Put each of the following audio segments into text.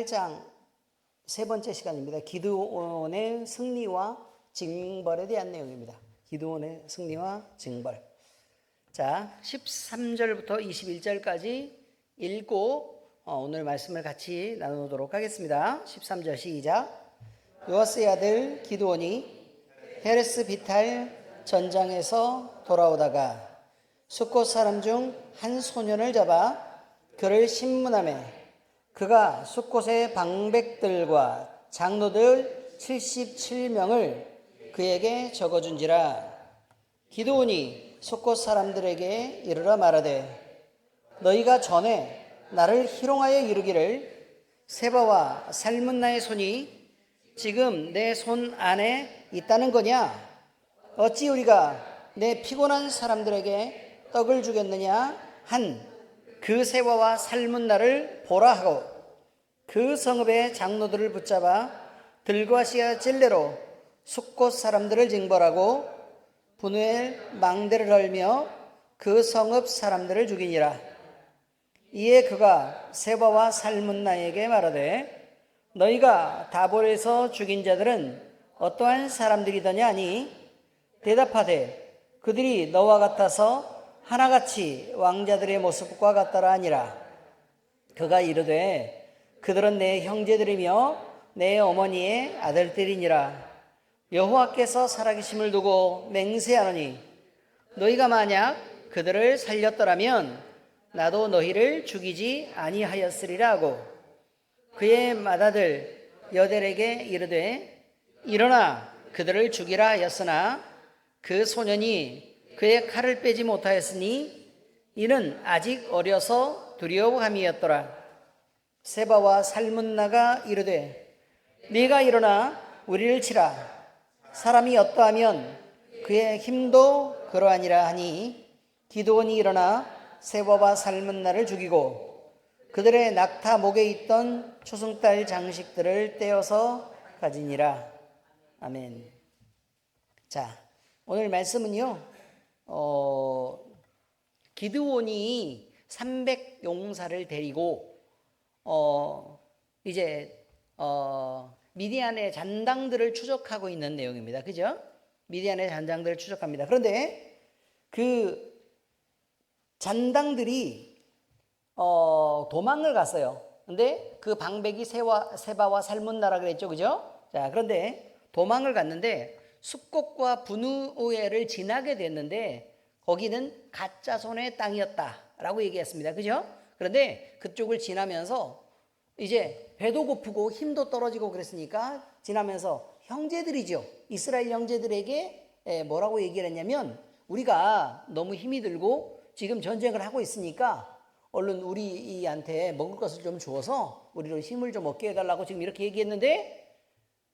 8장 세 번째 시간입니다. 기드온의 승리와 징벌에 대한 내용입니다. 기드온의 승리와 징벌. 자, 13절부터 21절까지 읽고 오늘 말씀을 같이 나누도록 하겠습니다. 13절 시작. 요아스의 아들 기드온이 헤레스 비탈 전장에서 돌아오다가 숫곳 사람 중 한 소년을 잡아 그를 신문하매 그가 숫곳의 방백들과 장로들 77명을 그에게 적어준지라. 기드온이 숫곳 사람들에게 이르러 말하되 너희가 전에 나를 희롱하여 이르기를 세바와 살문나의 손이 지금 내 손 안에 있다는 거냐? 어찌 우리가 내 피곤한 사람들에게 떡을 주겠느냐? 한 그 세바와 살문나를 보라 하고 그 성읍의 장로들을 붙잡아 들과시아 찔레로 숫곳 사람들을 징벌하고 분우엘 망대를 헐며 그 성읍 사람들을 죽이니라. 이에 그가 세바와 살문나에게 말하되 너희가 다볼에서 죽인 자들은 어떠한 사람들이더냐 하니 대답하되 그들이 너와 같아서 하나같이 왕자들의 모습과 같더라 하니라. 그가 이르되 그들은 내 형제들이며 내 어머니의 아들들이니라. 여호와께서 살아계심을 두고 맹세하노니 너희가 만약 그들을 살렸더라면 나도 너희를 죽이지 아니하였으리라 하고 그의 맏아들 여델에게 이르되 일어나 그들을 죽이라 하였으나 그 소년이 그의 칼을 빼지 못하였으니 이는 아직 어려서 두려워함이었더라. 세바와 살문나가 이르되 네가 일어나 우리를 치라. 사람이 어떠하면 그의 힘도 그러하니라 하니 기드온이 일어나 세바와 살문나를 죽이고 그들의 낙타 목에 있던 초승달 장식들을 떼어서 가지니라. 아멘. 자, 오늘 말씀은요, 기드온이 300용사를 데리고 미디안의 잔당들을 추적하고 있는 내용입니다. 그죠? 미디안의 잔당들을 추적합니다. 그런데 그 잔당들이 도망을 갔어요. 근데 그 방백이 세바와 살문나라 그랬죠. 그죠? 자, 그런데 도망을 갔는데 숫곳과 분우엘을 지나게 됐는데 거기는 가짜손의 땅이었다라고 얘기했습니다. 그죠? 그런데 그쪽을 지나면서 이제 배도 고프고 힘도 떨어지고 그랬으니까 지나면서 형제들이죠. 이스라엘 형제들에게 뭐라고 얘기를 했냐면 우리가 너무 힘이 들고 지금 전쟁을 하고 있으니까 얼른 우리한테 먹을 것을 좀 주어서 우리로 힘을 좀 얻게 해달라고 지금 이렇게 얘기했는데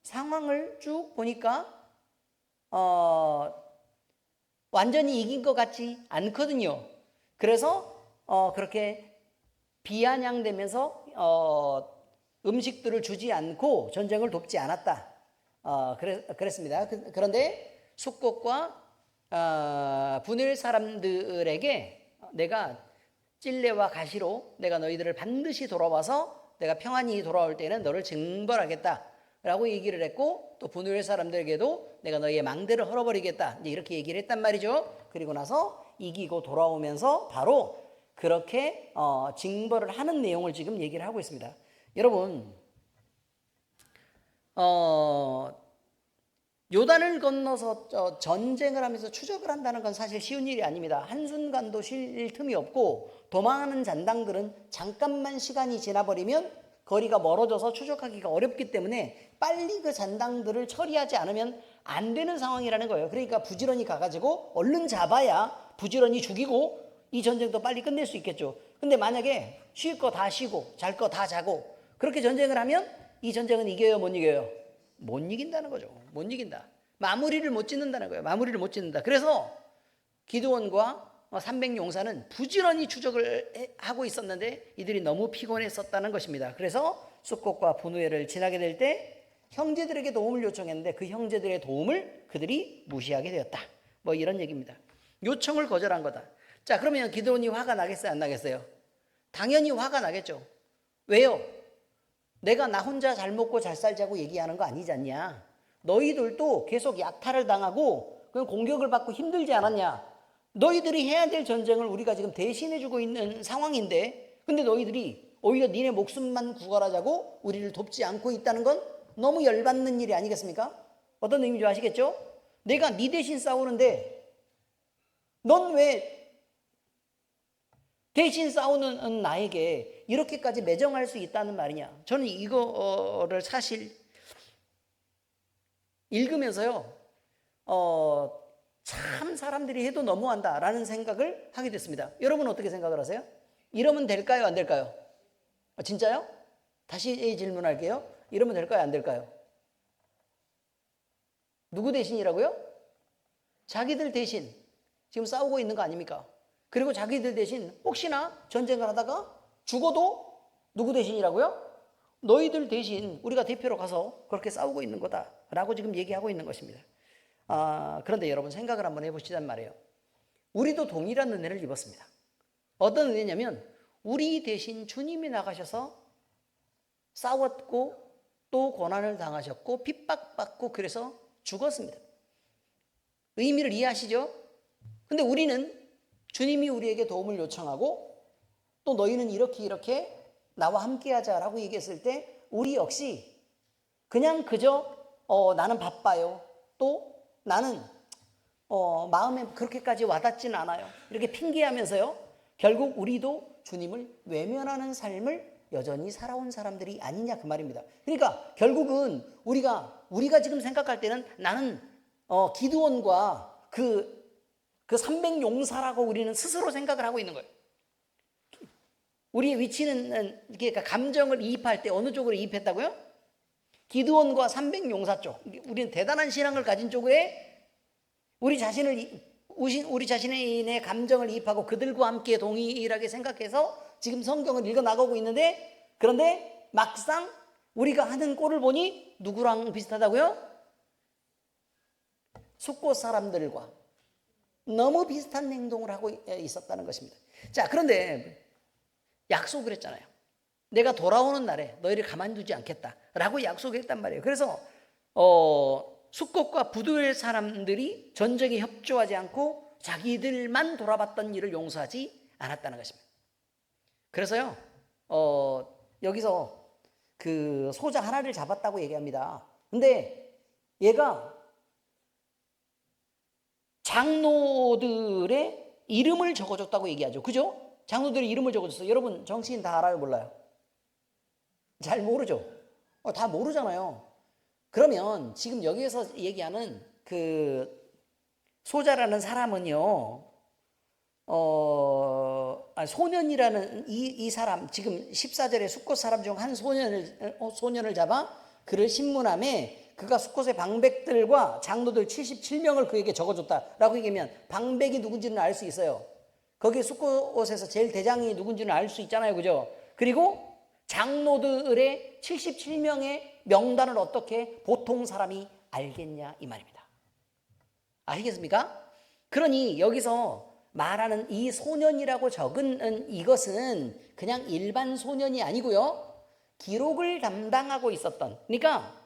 상황을 쭉 보니까 완전히 이긴 것 같지 않거든요. 그래서 그렇게 비아냥대면서 음식들을 주지 않고 전쟁을 돕지 않았다. 그랬습니다. 그런데 숫곳과 분을 사람들에게 내가 찔레와 가시로 내가 너희들을 반드시 돌아와서 내가 평안히 돌아올 때는 너를 징벌하겠다 라고 얘기를 했고 또 분우엘 사람들에게도 내가 너희의 망대를 헐어버리겠다 이렇게 얘기를 했단 말이죠. 그리고 나서 이기고 돌아오면서 바로 그렇게 징벌을 하는 내용을 지금 얘기를 하고 있습니다. 여러분 요단을 건너서 전쟁을 하면서 추적을 한다는 건 사실 쉬운 일이 아닙니다. 한순간도 쉴 틈이 없고 도망하는 잔당들은 잠깐만 시간이 지나버리면 거리가 멀어져서 추적하기가 어렵기 때문에 빨리 그 잔당들을 처리하지 않으면 안 되는 상황이라는 거예요. 그러니까 부지런히 가가지고 얼른 잡아야 부지런히 죽이고 이 전쟁도 빨리 끝낼 수 있겠죠. 근데 만약에 쉴 거 다 쉬고 잘 거 다 자고 그렇게 전쟁을 하면 이 전쟁은 이겨요, 못 이겨요? 못 이긴다는 거죠. 못 이긴다. 마무리를 못 짓는다는 거예요. 마무리를 못 짓는다. 그래서 기드온과 300용사는 부지런히 추적을 하고 있었는데 이들이 너무 피곤했었다는 것입니다. 그래서 숫곳과 분우엘을 지나게 될 때 형제들에게 도움을 요청했는데 그 형제들의 도움을 그들이 무시하게 되었다. 뭐 이런 얘기입니다. 요청을 거절한 거다. 자, 그러면 기드온이 화가 나겠어요, 안 나겠어요? 당연히 화가 나겠죠. 왜요? 내가 나 혼자 잘 먹고 잘 살자고 얘기하는 거 아니지 않냐. 너희들도 계속 약탈을 당하고 공격을 받고 힘들지 않았냐. 너희들이 해야 될 전쟁을 우리가 지금 대신해주고 있는 상황인데, 근데 너희들이 오히려 니네 목숨만 구걸하자고 우리를 돕지 않고 있다는 건 너무 열받는 일이 아니겠습니까? 어떤 의미인지 아시겠죠? 내가 니 대신 싸우는데 넌 왜 대신 싸우는 나에게 이렇게까지 매정할 수 있다는 말이냐. 저는 이거를 사실 읽으면서요, 참 사람들이 해도 너무한다라는 생각을 하게 됐습니다. 여러분 어떻게 생각을 하세요? 이러면 될까요, 안 될까요? 진짜요? 다시 질문할게요. 이러면 될까요, 안 될까요? 누구 대신이라고요? 자기들 대신 지금 싸우고 있는 거 아닙니까? 그리고 자기들 대신 혹시나 전쟁을 하다가 죽어도 누구 대신이라고요? 너희들 대신 우리가 대표로 가서 그렇게 싸우고 있는 거다라고 지금 얘기하고 있는 것입니다. 그런데 여러분 생각을 한번 해보시단 말이에요. 우리도 동일한 은혜를 입었습니다. 어떤 은혜냐면 우리 대신 주님이 나가셔서 싸웠고 또 고난을 당하셨고 핍박받고 그래서 죽었습니다. 의미를 이해하시죠? 근데 우리는 주님이 우리에게 도움을 요청하고 또 너희는 이렇게 나와 함께 하자라고 얘기했을 때 우리 역시 그냥 그저 나는 바빠요. 또 나는 마음에 그렇게까지 와닿지는 않아요. 이렇게 핑계하면서요. 결국 우리도 주님을 외면하는 삶을 여전히 살아온 사람들이 아니냐 그 말입니다. 그러니까 결국은 우리가 지금 생각할 때는 나는 기드온과 그 300용사라고 우리는 스스로 생각을 하고 있는 거예요. 우리의 위치는 그러니까 감정을 이입할 때 어느 쪽으로 이입했다고요? 기드온과 300용사 쪽. 우리는 대단한 신앙을 가진 쪽에 우리 자신의 감정을 이입하고 그들과 함께 동일하게 생각해서 지금 성경을 읽어 나가고 있는데, 그런데 막상 우리가 하는 꼴을 보니 누구랑 비슷하다고요? 숫곳 사람들과 너무 비슷한 행동을 하고 있었다는 것입니다. 자, 그런데 약속을 했잖아요. 내가 돌아오는 날에 너희를 가만두지 않겠다라고 약속을 했단 말이에요. 그래서 숫곳과 부두엘 사람들이 전쟁에 협조하지 않고 자기들만 돌아봤던 일을 용서하지 않았다는 것입니다. 그래서요, 여기서 그 소자 하나를 잡았다고 얘기합니다. 근데 얘가 장로들의 이름을 적어줬다고 얘기하죠. 그죠? 장로들의 이름을 적어줬어요. 여러분 정치인 다 알아요, 몰라요? 잘 모르죠? 다 모르잖아요. 그러면 지금 여기에서 얘기하는 그 소자라는 사람은요, 소년이라는 이 사람, 지금 14절에 숫곳 사람 중 한 소년을 잡아 그를 신문함에 그가 숫곳의 방백들과 장로들 77명을 그에게 적어줬다라고 얘기하면 방백이 누군지는 알 수 있어요. 거기 숫곳에서 제일 대장이 누군지는 알 수 있잖아요. 그죠? 그리고 장로들의 77명의 명단을 어떻게 보통 사람이 알겠냐 이 말입니다. 아시겠습니까? 그러니 여기서 말하는 이 소년이라고 적은 이것은 그냥 일반 소년이 아니고요. 기록을 담당하고 있었던, 그러니까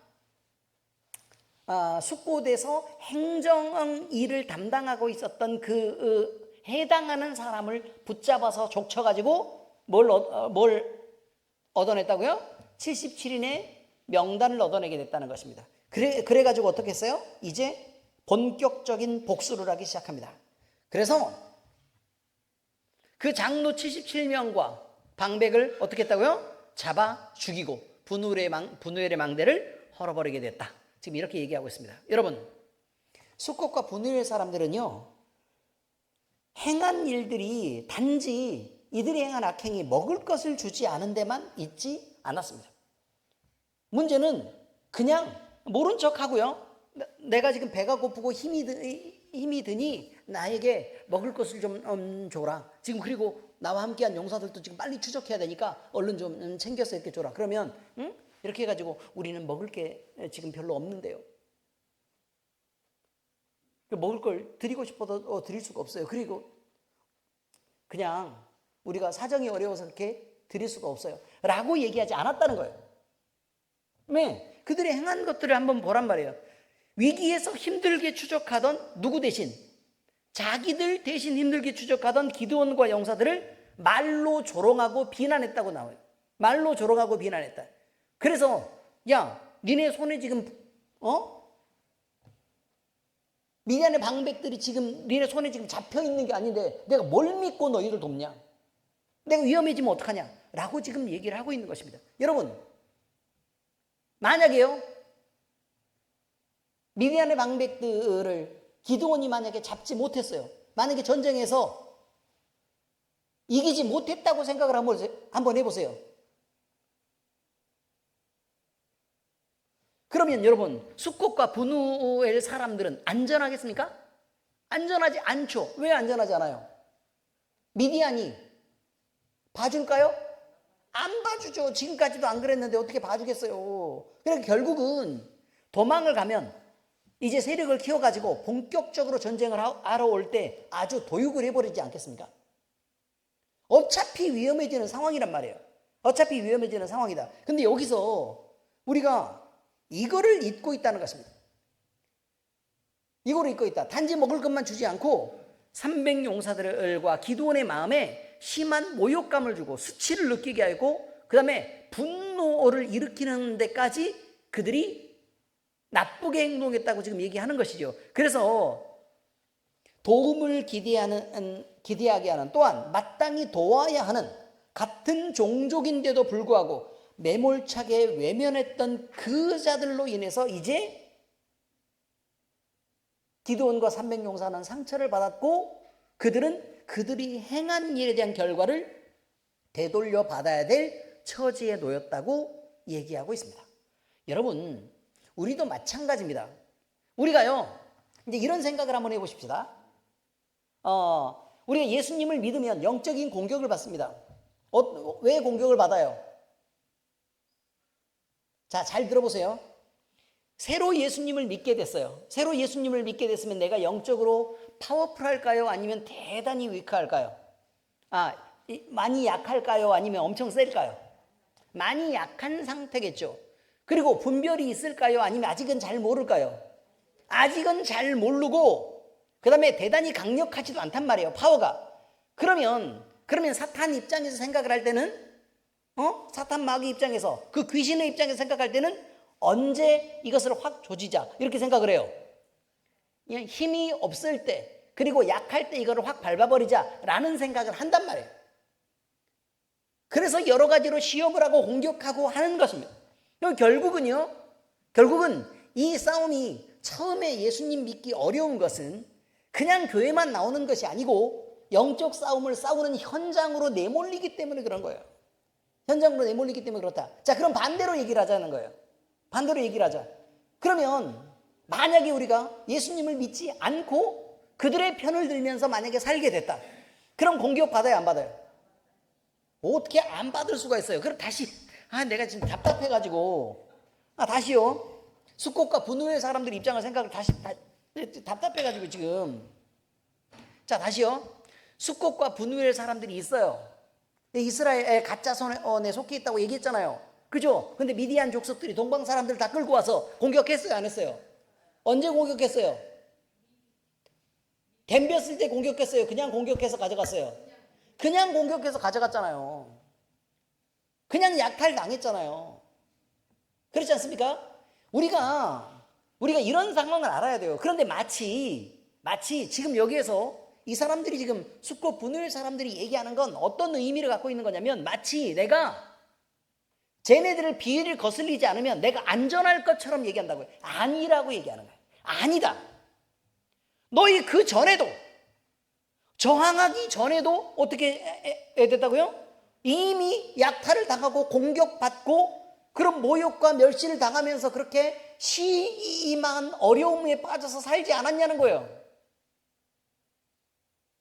숫곳에서 행정 일을 담당하고 있었던 그 해당하는 사람을 붙잡아서 족쳐가지고 뭘 얻어냈다고요? 77인의 명단을 얻어내게 됐다는 것입니다. 그래가지고 어떻게 했어요? 이제 본격적인 복수를 하기 시작합니다. 그래서 그 장로 77명과 방백을 어떻게 했다고요? 잡아 죽이고 분우엘의 망대를 헐어버리게 됐다. 지금 이렇게 얘기하고 있습니다. 여러분, 숫곳과 분우엘 사람들은요, 행한 일들이 단지 이들이 행한 악행이 먹을 것을 주지 않은 데만 있지 않았습니다. 문제는 그냥 모른 척하고요, 내가 지금 배가 고프고 힘이 드니 나에게 먹을 것을 좀 줘라. 지금 그리고 나와 함께한 용사들도 지금 빨리 추적해야 되니까 얼른 좀 챙겨서 이렇게 줘라. 그러면 이렇게 해가지고 우리는 먹을 게 지금 별로 없는데요. 먹을 걸 드리고 싶어도 드릴 수가 없어요. 그리고 그냥 우리가 사정이 어려워서 그렇게 드릴 수가 없어요. 라고 얘기하지 않았다는 거예요. 네, 그들이 행한 것들을 한번 보란 말이에요. 위기에서 힘들게 추적하던 누구 대신, 자기들 대신 힘들게 추적하던 기드온과 용사들을 말로 조롱하고 비난했다고 나와요. 말로 조롱하고 비난했다. 그래서 야, 니네 손에 지금 미디안의 방백들이 지금 니네 손에 지금 잡혀 있는 게 아닌데 내가 뭘 믿고 너희를 돕냐? 내가 위험해지면 어떡하냐? 라고 지금 얘기를 하고 있는 것입니다. 여러분, 만약에요, 미디안의 방백들을 기드온이 만약에 잡지 못했어요. 만약에 전쟁에서 이기지 못했다고 생각을 한번 해보세요. 그러면 여러분, 숫곳과 분우엘 사람들은 안전하겠습니까? 안전하지 않죠. 왜 안전하지 않아요? 미디안이 봐줄까요? 안 봐주죠. 지금까지도 안 그랬는데 어떻게 봐주겠어요. 그러니까 결국은 도망을 가면 이제 세력을 키워가지고 본격적으로 전쟁을 하러 올 때 아주 도육을 해버리지 않겠습니까? 어차피 위험해지는 상황이란 말이에요. 어차피 위험해지는 상황이다. 근데 여기서 우리가 이거를 잊고 있다는 것입니다. 이거를 잊고 있다. 단지 먹을 것만 주지 않고 300용사들과 기드온의 마음에 심한 모욕감을 주고 수치를 느끼게 하고 그 다음에 분노를 일으키는 데까지 그들이 나쁘게 행동했다고 지금 얘기하는 것이죠. 그래서 도움을 기대하게 하는, 또한 마땅히 도와야 하는 같은 종족인데도 불구하고 매몰차게 외면했던 그 자들로 인해서 이제 기드온과 300용사는 상처를 받았고 그들은 그들이 행한 일에 대한 결과를 되돌려 받아야 될 처지에 놓였다고 얘기하고 있습니다. 여러분, 우리도 마찬가지입니다. 우리가요, 이제 이런 생각을 한번 해보십시다. 우리가 예수님을 믿으면 영적인 공격을 받습니다. 왜 공격을 받아요? 자, 잘 들어보세요. 새로 예수님을 믿게 됐어요. 새로 예수님을 믿게 됐으면 내가 영적으로 파워풀할까요? 아니면 대단히 위크할까요? 많이 약할까요? 아니면 엄청 셀까요? 많이 약한 상태겠죠. 그리고 분별이 있을까요? 아니면 아직은 잘 모를까요? 아직은 잘 모르고 그 다음에 대단히 강력하지도 않단 말이에요. 파워가. 그러면 사탄 입장에서 생각을 할 때는 사탄 마귀 입장에서 그 귀신의 입장에서 생각할 때는 언제 이것을 확 조지자 이렇게 생각을 해요. 그냥 힘이 없을 때 그리고 약할 때 이거를 확 밟아버리자라는 생각을 한단 말이에요. 그래서 여러 가지로 시험을 하고 공격하고 하는 것입니다. 결국은 이 싸움이 처음에 예수님 믿기 어려운 것은 그냥 교회만 나오는 것이 아니고 영적 싸움을 싸우는 현장으로 내몰리기 때문에 그런 거예요. 현장으로 내몰리기 때문에 그렇다. 자, 그럼 반대로 얘기를 하자는 거예요. 반대로 얘기를 하자. 그러면 만약에 우리가 예수님을 믿지 않고 그들의 편을 들면서 만약에 살게 됐다. 그럼 공격 받아요, 안 받아요? 어떻게 안 받을 수가 있어요? 그럼 다시 내가 지금 답답해가지고 다시요. 숫곳과 분노의 사람들 입장을 생각을 다시 답답해가지고 지금 자 다시요. 숫곳과 분노의 사람들이 있어요. 이스라엘 가짜 손에 속해 있다고 얘기했잖아요. 그죠? 근데 미디안 족속들이 동방 사람들 다 끌고 와서 공격했어요, 안 했어요? 언제 공격했어요? 댐벼쓸 때 공격했어요? 그냥 공격해서 가져갔어요? 그냥 공격해서 가져갔잖아요. 그냥 약탈 당했잖아요. 그렇지 않습니까? 우리가 이런 상황을 알아야 돼요. 그런데 마치 지금 여기에서 이 사람들이 지금 숫곳 분노의 사람들이 얘기하는 건 어떤 의미를 갖고 있는 거냐면 마치 내가 쟤네들을 비위를 거슬리지 않으면 내가 안전할 것처럼 얘기한다고요. 아니라고 얘기하는 거예요. 아니다. 너희 그 전에도 저항하기 전에도 어떻게 됐다고요? 이미 약탈을 당하고 공격받고 그런 모욕과 멸시를 당하면서 그렇게 심한 어려움에 빠져서 살지 않았냐는 거예요.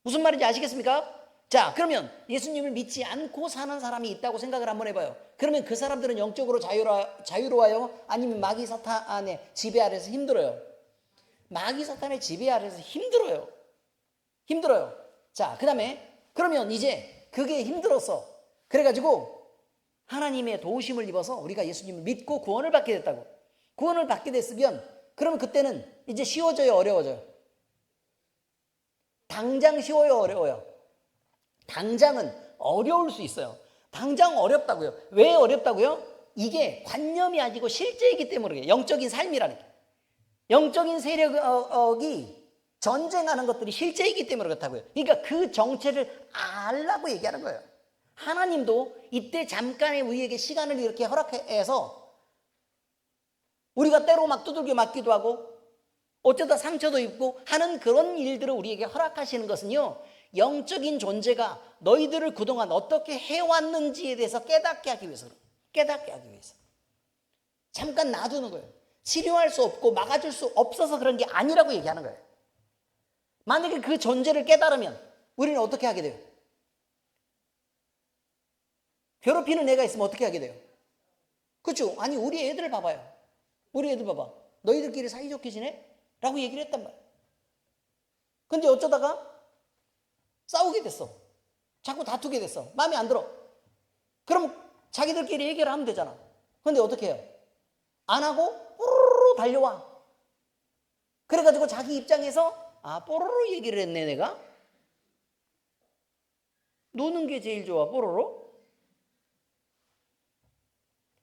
무슨 말인지 아시겠습니까? 자, 그러면 예수님을 믿지 않고 사는 사람이 있다고 생각을 한번 해봐요. 그러면 그 사람들은 영적으로 자유로워요? 아니면 마귀 사탄의 지배 아래서 힘들어요? 마귀 사탄의 지배 아래서 힘들어요. 자, 그 다음에 그러면 이제 그게 힘들었어. 그래가지고 하나님의 도우심을 입어서 우리가 예수님을 믿고 구원을 받게 됐다고. 구원을 받게 됐으면 그러면 그때는 이제 쉬워져요, 어려워져요? 당장 쉬워요, 어려워요? 당장은 어려울 수 있어요. 당장 어렵다고요. 왜 어렵다고요? 이게 관념이 아니고 실제이기 때문에 그래요. 영적인 삶이라는 게. 영적인 세력이 전쟁하는 것들이 실제이기 때문에 그렇다고요. 그러니까 그 정체를 알라고 얘기하는 거예요. 하나님도 이때 잠깐의 우리에게 시간을 이렇게 허락해서 우리가 때로 막 두들겨 맞기도 하고 어쩌다 상처도 입고 하는 그런 일들을 우리에게 허락하시는 것은요, 영적인 존재가 너희들을 그동안 어떻게 해왔는지에 대해서 깨닫게 하기 위해서, 깨닫게 하기 위해서 잠깐 놔두는 거예요. 치료할 수 없고 막아줄 수 없어서 그런 게 아니라고 얘기하는 거예요. 만약에 그 존재를 깨달으면 우리는 어떻게 하게 돼요? 괴롭히는 애가 있으면 어떻게 하게 돼요? 그렇죠? 아니 우리 애들 봐봐요. 우리 애들 봐봐. 너희들끼리 사이좋게 지내? 라고 얘기를 했단 말이에요. 근데 어쩌다가 싸우게 됐어. 자꾸 다투게 됐어. 마음에 안 들어. 그럼 자기들끼리 얘기를 하면 되잖아. 근데 어떻게 해요? 안 하고 뽀로로 달려와. 그래가지고 자기 입장에서 뽀로로 얘기를 했네 내가. 노는 게 제일 좋아. 뽀로로.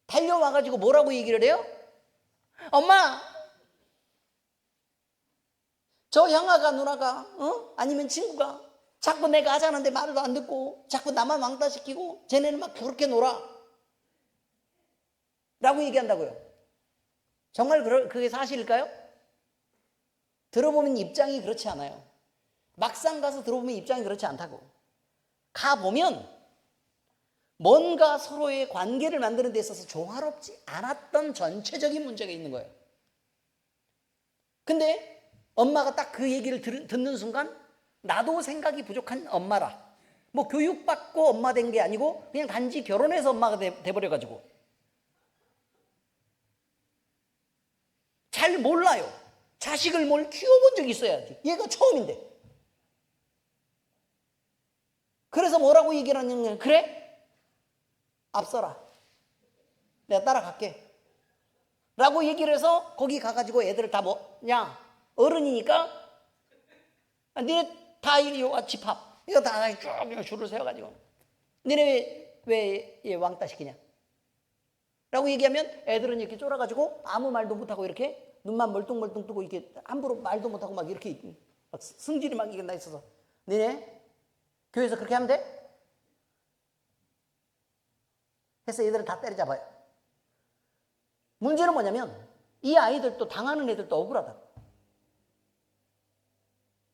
달려와가지고 뭐라고 얘기를 해요? 엄마, 저 형아가 누나가 아니면 친구가 자꾸 내가 하자는데 말도 안 듣고 자꾸 나만 왕따시키고 쟤네는 막 그렇게 놀아 라고 얘기한다고요. 정말 그게 사실일까요? 들어보면 입장이 그렇지 않아요. 막상 가서 들어보면 입장이 그렇지 않다고. 가보면 뭔가 서로의 관계를 만드는 데 있어서 조화롭지 않았던 전체적인 문제가 있는 거예요. 근데 엄마가 딱 그 얘기를 듣는 순간 나도 생각이 부족한 엄마라. 뭐 교육받고 엄마 된 게 아니고 그냥 단지 결혼해서 엄마가 돼버려가지고 잘 몰라요. 자식을 뭘 키워본 적이 있어야지. 얘가 처음인데. 그래서 뭐라고 얘기를 하냐면 그래? 앞서라. 내가 따라갈게. 라고 얘기를 해서 거기 가가지고 애들을 다 야 어른이니까 니네 다 이리 와 집합. 이거 다 쭉 줄을 세워가지고 니네 왜 얘 왕따 시키냐? 라고 얘기하면 애들은 이렇게 쫄아가지고 아무 말도 못하고 이렇게 눈만 멀뚱멀뚱 뜨고 이렇게 함부로 말도 못하고 막 이렇게 막 승질이 막 이게 나 있어서 니네 교회에서 그렇게 하면 돼? 해서 얘들은 다 때려잡아요. 문제는 뭐냐면 이 아이들도 당하는 애들도 억울하다.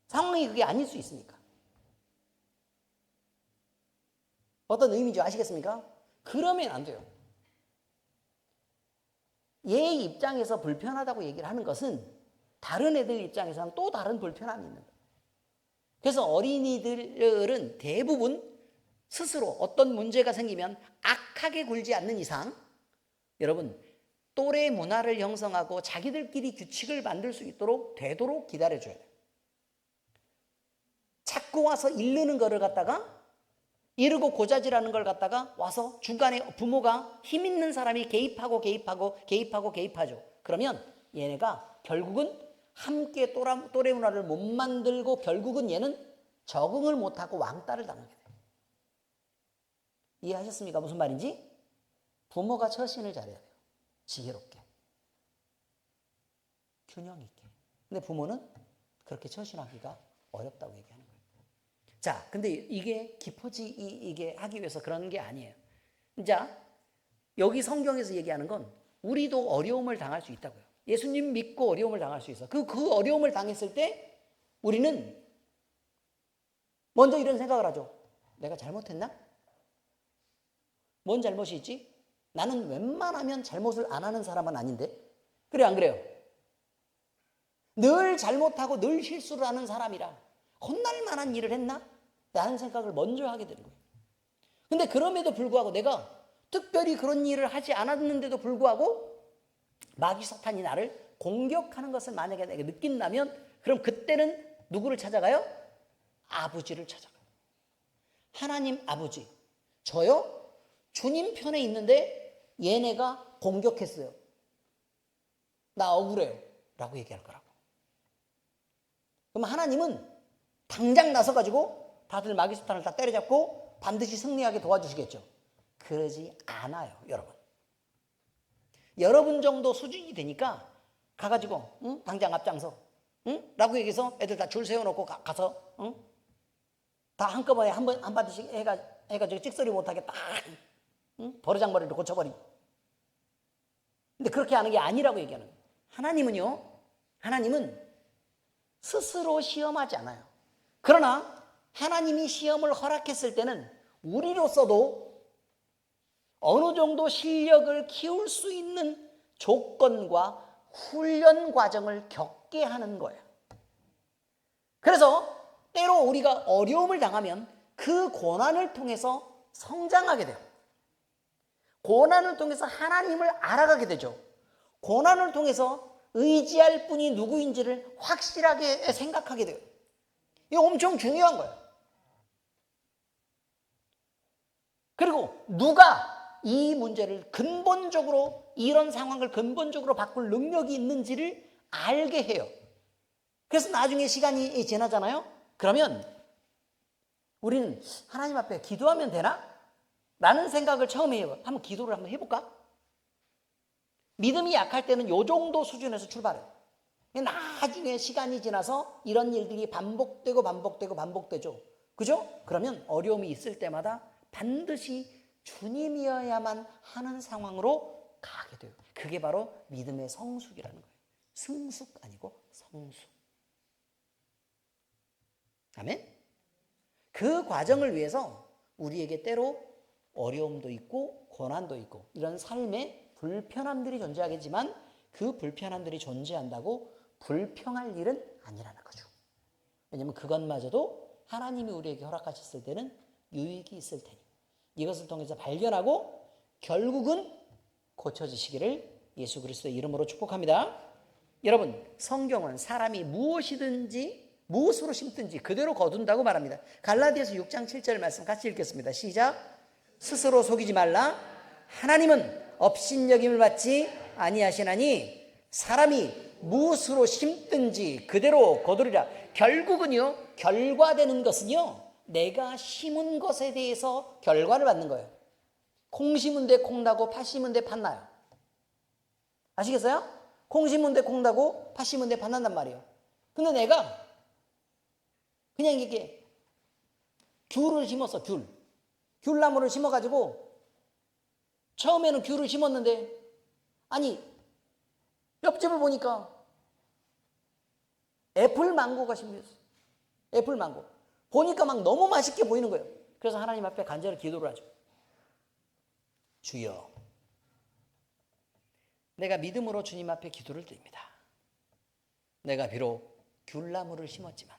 상황이 그게 아닐 수 있으니까. 어떤 의미인지 아시겠습니까? 그러면 안 돼요. 얘 입장에서 불편하다고 얘기를 하는 것은 다른 애들 입장에서는 또 다른 불편함이 있는 거예요. 그래서 어린이들은 대부분 스스로 어떤 문제가 생기면 악하게 굴지 않는 이상 여러분 또래 문화를 형성하고 자기들끼리 규칙을 만들 수 있도록 되도록 기다려줘야 돼요. 자꾸 와서 이르는 거를 갖다가 이르고 고자질하는 걸 갖다가 와서 중간에 부모가 힘 있는 사람이 개입하죠. 그러면 얘네가 결국은 함께 또래 문화를 못 만들고 결국은 얘는 적응을 못하고 왕따를 당하게 돼요. 이해하셨습니까? 무슨 말인지? 부모가 처신을 잘해야 돼요. 지혜롭게. 균형 있게. 근데 부모는 그렇게 처신하기가 어렵다고 얘기하는 거예요. 자, 근데 이게 이게 하기 위해서 그런 게 아니에요. 자, 여기 성경에서 얘기하는 건 우리도 어려움을 당할 수 있다고요. 예수님 믿고 어려움을 당할 수 있어. 그 어려움을 당했을 때 우리는 먼저 이런 생각을 하죠. 내가 잘못했나? 뭔 잘못이 있지? 나는 웬만하면 잘못을 안 하는 사람은 아닌데. 그래 안 그래요? 늘 잘못하고 늘 실수를 하는 사람이라 혼날 만한 일을 했나? 라는 생각을 먼저 하게 되는 거예요. 근데 그럼에도 불구하고 내가 특별히 그런 일을 하지 않았는데도 불구하고 마귀 사탄이 나를 공격하는 것을 만약에 내가 느낀다면 그럼 그때는 누구를 찾아가요? 아버지를 찾아가요. 하나님 아버지, 저요? 주님 편에 있는데 얘네가 공격했어요. 나 억울해요. 라고 얘기할 거라고. 그럼 하나님은 당장 나서가지고 다들 마귀수탄을 다 때려잡고 반드시 승리하게 도와주시겠죠. 그러지 않아요, 여러분. 여러분 정도 수준이 되니까 가가지고 응? 당장 앞장서 응? 라고 얘기해서 애들 다 줄 세워놓고 가서 응? 다 한꺼번에 한 바퀴씩 해가지고 찍소리 못하게 딱 응? 버르장머리를 고쳐버리고. 근데 그렇게 하는 게 아니라고 얘기하는 거예요. 하나님은 스스로 시험하지 않아요. 그러나 하나님이 시험을 허락했을 때는 우리로서도 어느 정도 실력을 키울 수 있는 조건과 훈련 과정을 겪게 하는 거예요. 그래서 때로 우리가 어려움을 당하면 그 고난을 통해서 성장하게 돼요. 고난을 통해서 하나님을 알아가게 되죠. 고난을 통해서 의지할 분이 누구인지를 확실하게 생각하게 돼요. 이거 엄청 중요한 거예요. 그리고 누가 이 문제를 근본적으로, 이런 상황을 근본적으로 바꿀 능력이 있는지를 알게 해요. 그래서 나중에 시간이 지나잖아요. 그러면 우리는 하나님 앞에 기도하면 되나? 라는 생각을 처음에 해요. 한번 기도를 한번 해볼까? 믿음이 약할 때는 이 정도 수준에서 출발해요. 나중에 시간이 지나서 이런 일들이 반복되죠. 그죠? 그러면 어려움이 있을 때마다 반드시 주님이어야만 하는 상황으로 가게 돼요. 그게 바로 믿음의 성숙이라는 거예요. 승숙 아니고 성숙. 아멘? 그 과정을 위해서 우리에게 때로 어려움도 있고 고난도 있고 이런 삶의 불편함들이 존재하겠지만 그 불편함들이 존재한다고 불평할 일은 아니라는 거죠. 왜냐하면 그것마저도 하나님이 우리에게 허락하셨을 때는 유익이 있을 테니 이것을 통해서 발견하고 결국은 고쳐지시기를 예수 그리스도의 이름으로 축복합니다. 여러분, 성경은 사람이 무엇이든지 무엇으로 심든지 그대로 거둔다고 말합니다. 갈라디아서 6장 7절 말씀 같이 읽겠습니다. 시작. 스스로 속이지 말라. 하나님은 업신여김을 받지 아니하시나니 사람이 무엇으로 심든지 그대로 거두리라. 결국은요, 결과되는 것은요, 내가 심은 것에 대해서 결과를 받는 거예요. 콩 심은 데 콩 나고 팥 심은 데 팥 나요. 아시겠어요? 콩 심은 데 콩 나고 팥 심은 데 팥 난단 말이에요. 근데 내가 그냥 이게 귤을 심었어. 귤나무를 심어가지고 처음에는 귤을 심었는데 아니 옆집을 보니까 애플망고가 심겼어. 애플망고. 보니까 막 너무 맛있게 보이는 거예요. 그래서 하나님 앞에 간절히 기도를 하죠. 주여, 내가 믿음으로 주님 앞에 기도를 드립니다. 내가 비록 귤나무를 심었지만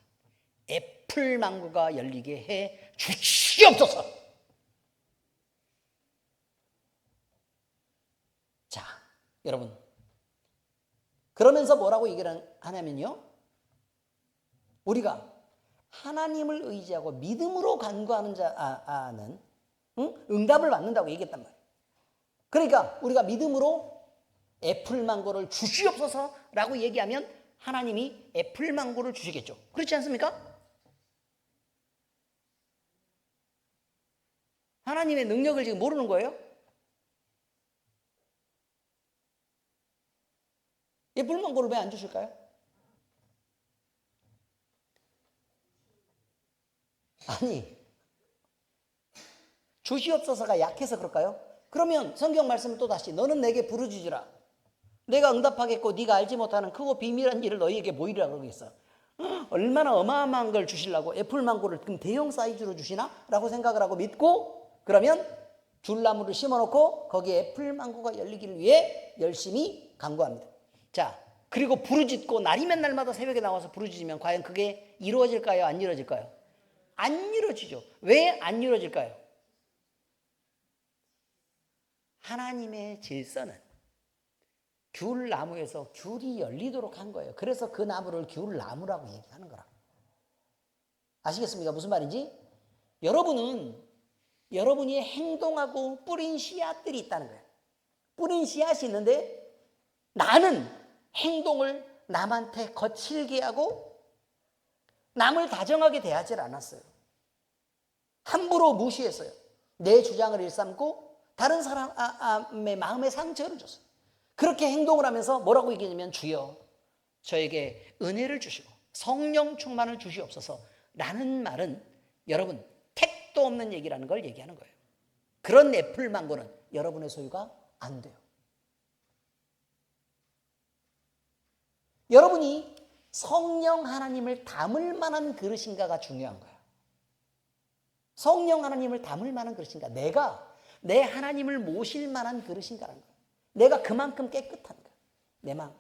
애플망고가 열리게 해 주시옵소서. 자, 여러분, 그러면서 뭐라고 얘기를 하냐면요, 우리가 하나님을 의지하고 믿음으로 간구하는 자는 응답을 받는다고 얘기했단 말이에요. 그러니까 우리가 믿음으로 애플망고를 주시옵소서라고 얘기하면 하나님이 애플망고를 주시겠죠. 그렇지 않습니까? 하나님의 능력을 지금 모르는 거예요? 애플망고를 왜 안 주실까요? 아니, 주시옵소서가 약해서 그럴까요? 그러면 성경 말씀을 또 다시 너는 내게 부르짖으라. 내가 응답하겠고 네가 알지 못하는 크고 비밀한 일을 너희에게 보이리라 그러겠어. 얼마나 어마어마한 걸 주시려고 애플망고를 그럼 대형 사이즈로 주시나? 라고 생각을 하고 믿고 그러면 귤나무를 심어놓고 거기에 애플망고가 열리기를 위해 열심히 간구합니다. 자, 그리고 부르짖고 날이면 날마다 새벽에 나와서 부르짖으면 과연 그게 이루어질까요? 안 이루어질까요? 안 이루어지죠. 왜 안 이루어질까요? 하나님의 질서는 귤나무에서 귤이 열리도록 한 거예요. 그래서 그 나무를 귤나무라고 얘기하는 거라고. 아시겠습니까? 무슨 말인지? 여러분은 여러분이 행동하고 뿌린 씨앗들이 있다는 거예요. 뿌린 씨앗이 있는데 나는 행동을 남한테 거칠게 하고 남을 다정하게 대하지 않았어요. 함부로 무시했어요. 내 주장을 일삼고 다른 사람의 마음에 상처를 줬어요. 그렇게 행동을 하면서 뭐라고 얘기냐면 주여 저에게 은혜를 주시고 성령 충만을 주시옵소서 라는 말은 여러분 택도 없는 얘기라는 걸 얘기하는 거예요. 그런 애플망고는 여러분의 소유가 안 돼요. 여러분이 성령 하나님을 담을 만한 그릇인가가 중요한 거예요. 성령 하나님을 담을 만한 그릇인가? 내가 내 하나님을 모실 만한 그릇인가라는 거예요. 내가 그만큼 깨끗한가?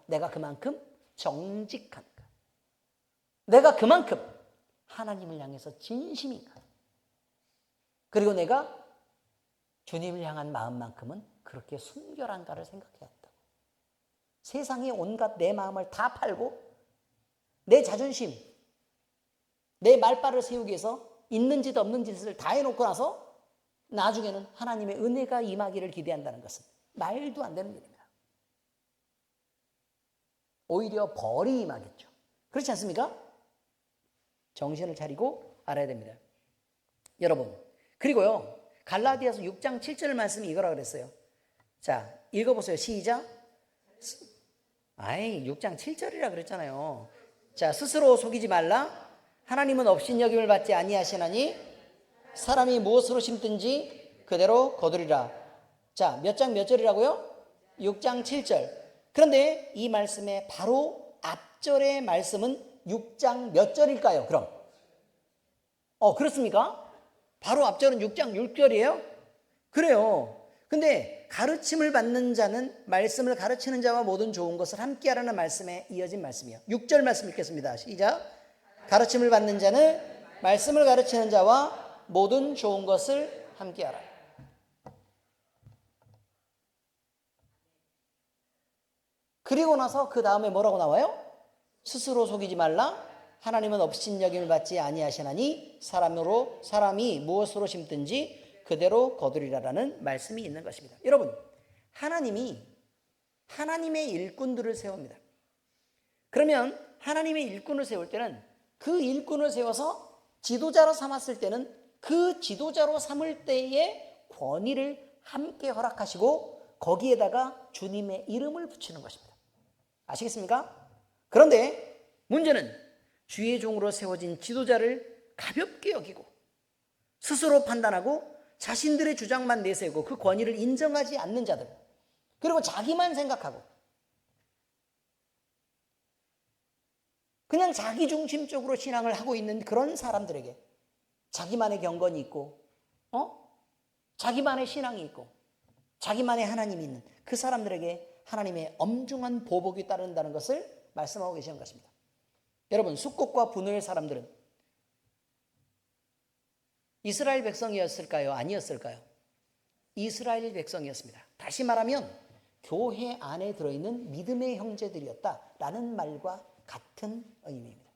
내가 그만큼 정직한가? 내가 그만큼 하나님을 향해서 진심인가? 그리고 내가 주님을 향한 마음만큼은 그렇게 순결한가를 생각해야 한다고. 세상에 온갖 내 마음을 다 팔고 내 자존심, 내 말발을 세우기 위해서 있는 짓 없는 짓을 다 해놓고 나서 나중에는 하나님의 은혜가 임하기를 기대한다는 것은 말도 안 되는 일입니다. 오히려 벌이 임하겠죠. 그렇지 않습니까? 정신을 차리고 알아야 됩니다. 여러분, 그리고요 갈라디아서 6장 7절 말씀이 이거라 그랬어요. 자, 읽어보세요. 시작. 6장 7절이라 그랬잖아요. 자, 스스로 속이지 말라. 하나님은 업신여김을 받지 아니하시나니 사람이 무엇으로 심든지 그대로 거두리라. 자, 몇 장 몇 절이라고요? 6장 7절. 그런데 이 말씀의 바로 앞절의 말씀은 6장 몇 절일까요? 그럼 그렇습니까? 바로 앞절은 6장 6절이에요? 그래요. 근데 가르침을 받는 자는 말씀을 가르치는 자와 모든 좋은 것을 함께하라는 말씀에 이어진 말씀이에요. 6절 말씀 읽겠습니다. 시작. 가르침을 받는 자는 말씀을 가르치는 자와 모든 좋은 것을 함께하라. 그리고 나서 그 다음에 뭐라고 나와요? 스스로 속이지 말라. 하나님은 업신여김을 받지 아니하시나니 사람이 무엇으로 심든지 그대로 거두리라라는 말씀이 있는 것입니다. 여러분, 하나님이 하나님의 일꾼들을 세웁니다. 그러면 하나님의 일꾼을 세울 때는 그 일꾼을 세워서 지도자로 삼았을 때는 그 지도자로 삼을 때의 권위를 함께 허락하시고 거기에다가 주님의 이름을 붙이는 것입니다. 아시겠습니까? 그런데 문제는 주의 종으로 세워진 지도자를 가볍게 여기고 스스로 판단하고 자신들의 주장만 내세우고 그 권위를 인정하지 않는 자들, 그리고 자기만 생각하고 그냥 자기중심적으로 신앙을 하고 있는 그런 사람들에게 자기만의 경건이 있고 자기만의 신앙이 있고 자기만의 하나님이 있는 그 사람들에게 하나님의 엄중한 보복이 따른다는 것을 말씀하고 계시는 것입니다. 여러분, 숫곡과 분노의 사람들은 이스라엘 백성이었을까요? 아니었을까요? 이스라엘 백성이었습니다. 다시 말하면 교회 안에 들어있는 믿음의 형제들이었다라는 말과 같은 의미입니다.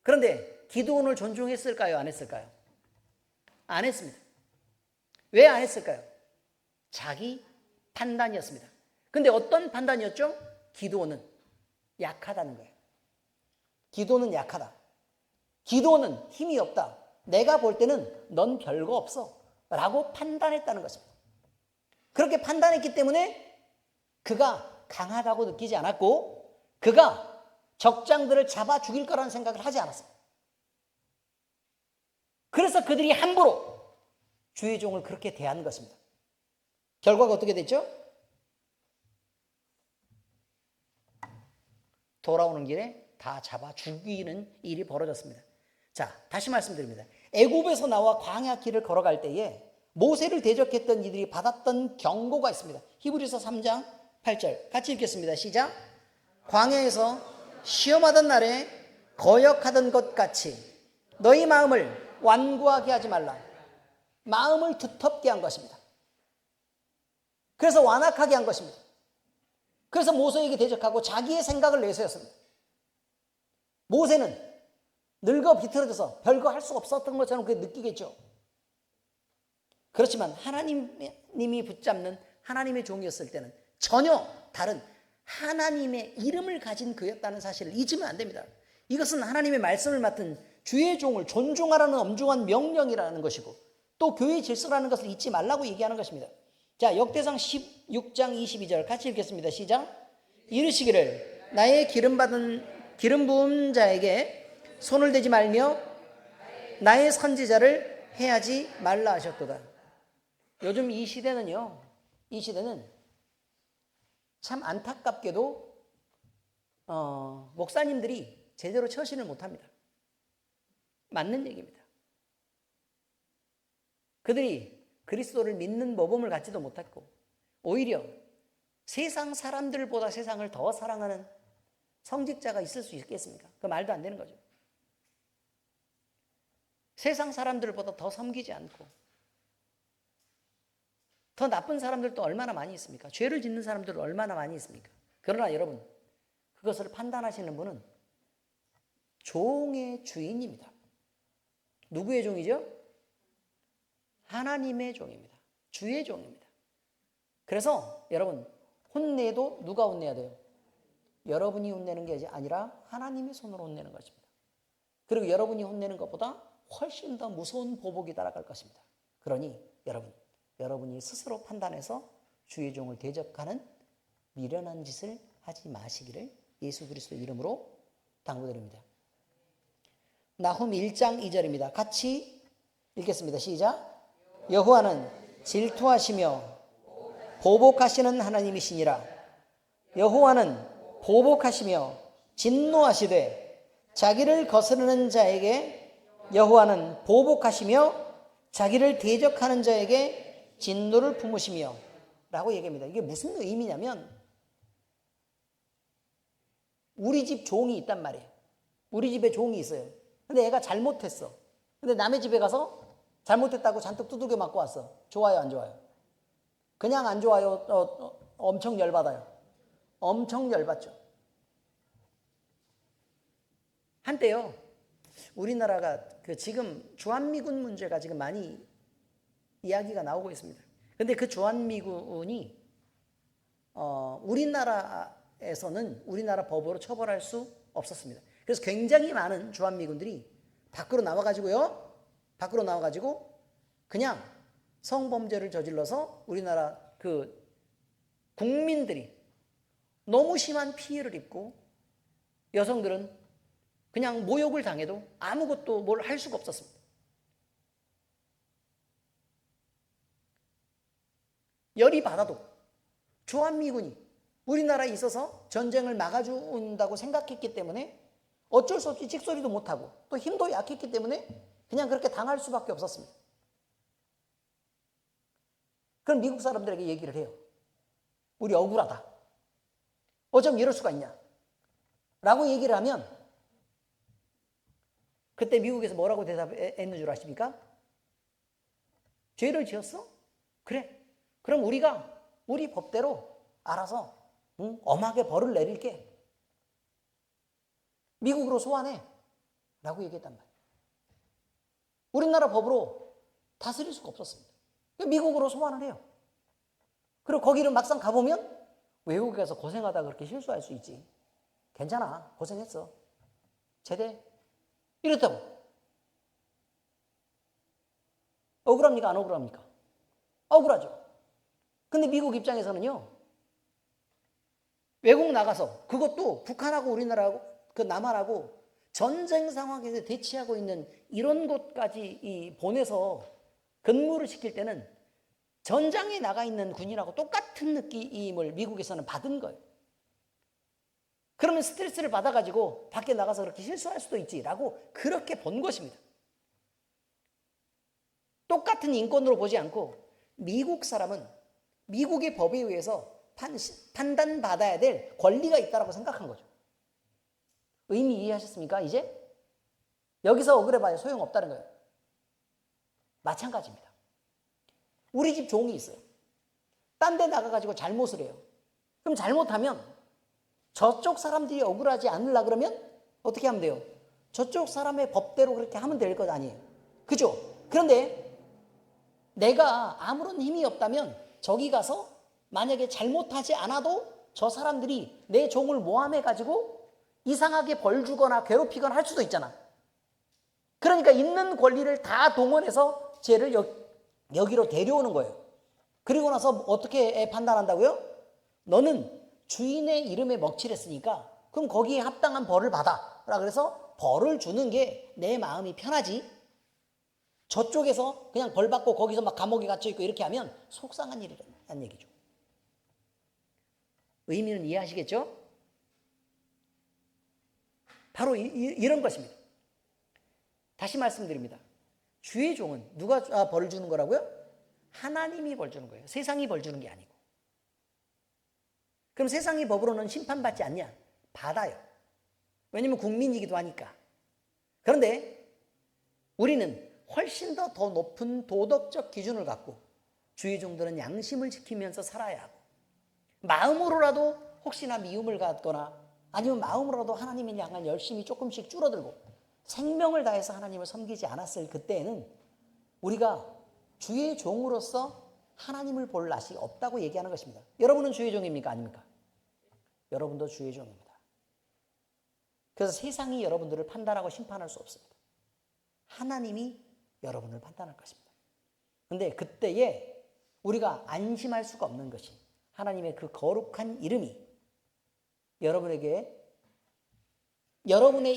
그런데 기드온을 존중했을까요? 안 했을까요? 안 했습니다. 왜 안 했을까요? 자기 판단이었습니다. 근데 어떤 판단이었죠? 기드온은 약하다는 거예요. 기드온은 약하다. 기드온은 힘이 없다. 내가 볼 때는 넌 별거 없어 라고 판단했다는 것입니다. 그렇게 판단했기 때문에 그가 강하다고 느끼지 않았고 그가 적장들을 잡아 죽일 거라는 생각을 하지 않았어요. 그래서 그들이 함부로 주의 종을 그렇게 대한 것입니다. 결과가 어떻게 됐죠? 돌아오는 길에 다 잡아 죽이는 일이 벌어졌습니다. 자, 다시 말씀드립니다. 애굽에서 나와 광야 길을 걸어갈 때에 모세를 대적했던 이들이 받았던 경고가 있습니다. 히브리서 3장 8절 같이 읽겠습니다. 시작. 광야에서 시험하던 날에 거역하던 것 같이 너희 마음을 완고하게 하지 말라. 마음을 두텁게 한 것입니다. 그래서 완악하게 한 것입니다. 그래서 모세에게 대적하고 자기의 생각을 내세웠습니다. 모세는 늙어 비틀어져서 별거 할 수 없었던 것처럼 그렇게 느끼겠죠. 그렇지만 하나님이 붙잡는 하나님의 종이었을 때는 전혀 다른 하나님의 이름을 가진 그였다는 사실을 잊으면 안 됩니다. 이것은 하나님의 말씀을 맡은 주의 종을 존중하라는 엄중한 명령이라는 것이고 또 교회의 질서라는 것을 잊지 말라고 얘기하는 것입니다. 자, 역대상 16장 22절 같이 읽겠습니다. 시작. 이르시기를 나의 기름 부은 자에게 손을 대지 말며 나의 선지자를 해하지 말라 하셨도다. 요즘 이 시대는 참 안타깝게도 목사님들이 제대로 처신을 못합니다. 맞는 얘기입니다. 그들이 그리스도를 믿는 모범을 갖지도 못했고 오히려 세상 사람들보다 세상을 더 사랑하는 성직자가 있을 수 있겠습니까? 그 말도 안 되는 거죠. 세상 사람들보다 더 섬기지 않고 더 나쁜 사람들도 얼마나 많이 있습니까? 죄를 짓는 사람들도 얼마나 많이 있습니까? 그러나 여러분, 그것을 판단하시는 분은 종의 주인입니다. 누구의 종이죠? 하나님의 종입니다. 주의 종입니다. 그래서 여러분, 혼내도 누가 혼내야 돼요? 여러분이 혼내는 게 아니라 하나님의 손으로 혼내는 것입니다. 그리고 여러분이 혼내는 것보다 훨씬 더 무서운 보복이 따라갈 것입니다. 그러니 여러분이 스스로 판단해서 주의 종을 대적하는 미련한 짓을 하지 마시기를 예수 그리스도 이름으로 당부드립니다. 나훔 1장 2절입니다. 같이 읽겠습니다. 시작. 여호와는 질투하시며 보복하시는 하나님이시니라. 여호와는 보복하시며 진노하시되 자기를 거스르는 자에게 여호와는 보복하시며 자기를 대적하는 자에게 진노를 품으시며 라고 얘기합니다. 이게 무슨 의미냐면 우리 집 종이 있단 말이에요. 우리 집에 종이 있어요. 근데 애가 잘못했어. 근데 남의 집에 가서 잘못했다고 잔뜩 두들겨 맞고 왔어. 좋아요, 안 좋아요? 그냥 안 좋아요? 엄청 열받아요. 엄청 열받죠. 한때요, 우리나라가 지금 주한미군 문제가 지금 많이 이야기가 나오고 있습니다. 근데 그 주한미군이 우리나라에서는 우리나라 법으로 처벌할 수 없었습니다. 그래서 굉장히 많은 주한미군들이 밖으로 나와가지고 그냥 성범죄를 저질러서 우리나라 국민들이 너무 심한 피해를 입고 여성들은 그냥 모욕을 당해도 아무것도 뭘 할 수가 없었습니다. 열이 받아도 주한미군이 우리나라에 있어서 전쟁을 막아준다고 생각했기 때문에 어쩔 수 없이 찍소리도 못하고 또 힘도 약했기 때문에 그냥 그렇게 당할 수밖에 없었습니다. 그럼 미국 사람들에게 얘기를 해요. 우리 억울하다. 어쩜 이럴 수가 있냐? 라고 얘기를 하면 그때 미국에서 뭐라고 대답했는 줄 아십니까? 죄를 지었어? 그래. 그럼 우리가 우리 법대로 알아서 엄하게 벌을 내릴게. 미국으로 소환해. 라고 얘기했단 말이에요. 우리나라 법으로 다스릴 수가 없었습니다. 미국으로 소환을 해요. 그리고 거기를 막상 가보면 외국에 가서 고생하다 그렇게 실수할 수 있지. 괜찮아. 고생했어. 제대. 이랬다고. 억울합니까? 안 억울합니까? 억울하죠. 근데 미국 입장에서는요, 외국 나가서 그것도 북한하고 우리나라하고 남한하고 전쟁 상황에서 대치하고 있는 이런 곳까지 보내서 근무를 시킬 때는 전장에 나가 있는 군인하고 똑같은 느낌을 미국에서는 받은 거예요. 그러면 스트레스를 받아가지고 밖에 나가서 그렇게 실수할 수도 있지라고 그렇게 본 것입니다. 똑같은 인권으로 보지 않고 미국 사람은 미국의 법에 의해서 판단받아야 될 권리가 있다고 생각한 거죠. 의미 이해하셨습니까? 이제? 여기서 억울해봐야 소용없다는 거예요. 마찬가지입니다. 우리 집 종이 있어요. 딴 데 나가가지고 잘못을 해요. 그럼 잘못하면 저쪽 사람들이 억울하지 않으려 그러면 어떻게 하면 돼요? 저쪽 사람의 법대로 그렇게 하면 될 것 아니에요. 그죠? 그런데 내가 아무런 힘이 없다면 저기 가서 만약에 잘못하지 않아도 저 사람들이 내 종을 모함해가지고 이상하게 벌 주거나 괴롭히거나 할 수도 있잖아. 그러니까 있는 권리를 다 동원해서 쟤를 여기로 데려오는 거예요. 그리고 나서 어떻게 판단한다고요? 너는 주인의 이름에 먹칠했으니까 그럼 거기에 합당한 벌을 받아. 그래서 벌을 주는 게 내 마음이 편하지. 저쪽에서 그냥 벌 받고 거기서 막 감옥에 갇혀있고 이렇게 하면 속상한 일이라는 얘기죠. 의미는 이해하시겠죠? 바로 이런 것입니다. 다시 말씀드립니다. 주의 종은 누가 벌을 주는 거라고요? 하나님이 벌 주는 거예요. 세상이 벌 주는 게 아니고. 그럼 세상의 법으로는 심판받지 않냐? 받아요. 왜냐면 국민이기도 하니까. 그런데 우리는 훨씬 더 높은 도덕적 기준을 갖고 주의 종들은 양심을 지키면서 살아야 하고 마음으로라도 혹시나 미움을 갖거나 아니면 마음으로라도 하나님을 향한 열심이 조금씩 줄어들고 생명을 다해서 하나님을 섬기지 않았을 그때에는 우리가 주의 종으로서 하나님을 볼 낯이 없다고 얘기하는 것입니다. 여러분은 주의 종입니까? 아닙니까? 여러분도 주의 종입니다. 그래서 세상이 여러분들을 판단하고 심판할 수 없습니다. 하나님이 여러분을 판단할 것입니다. 그런데 그때에 우리가 안심할 수가 없는 것이 하나님의 그 거룩한 이름이 여러분의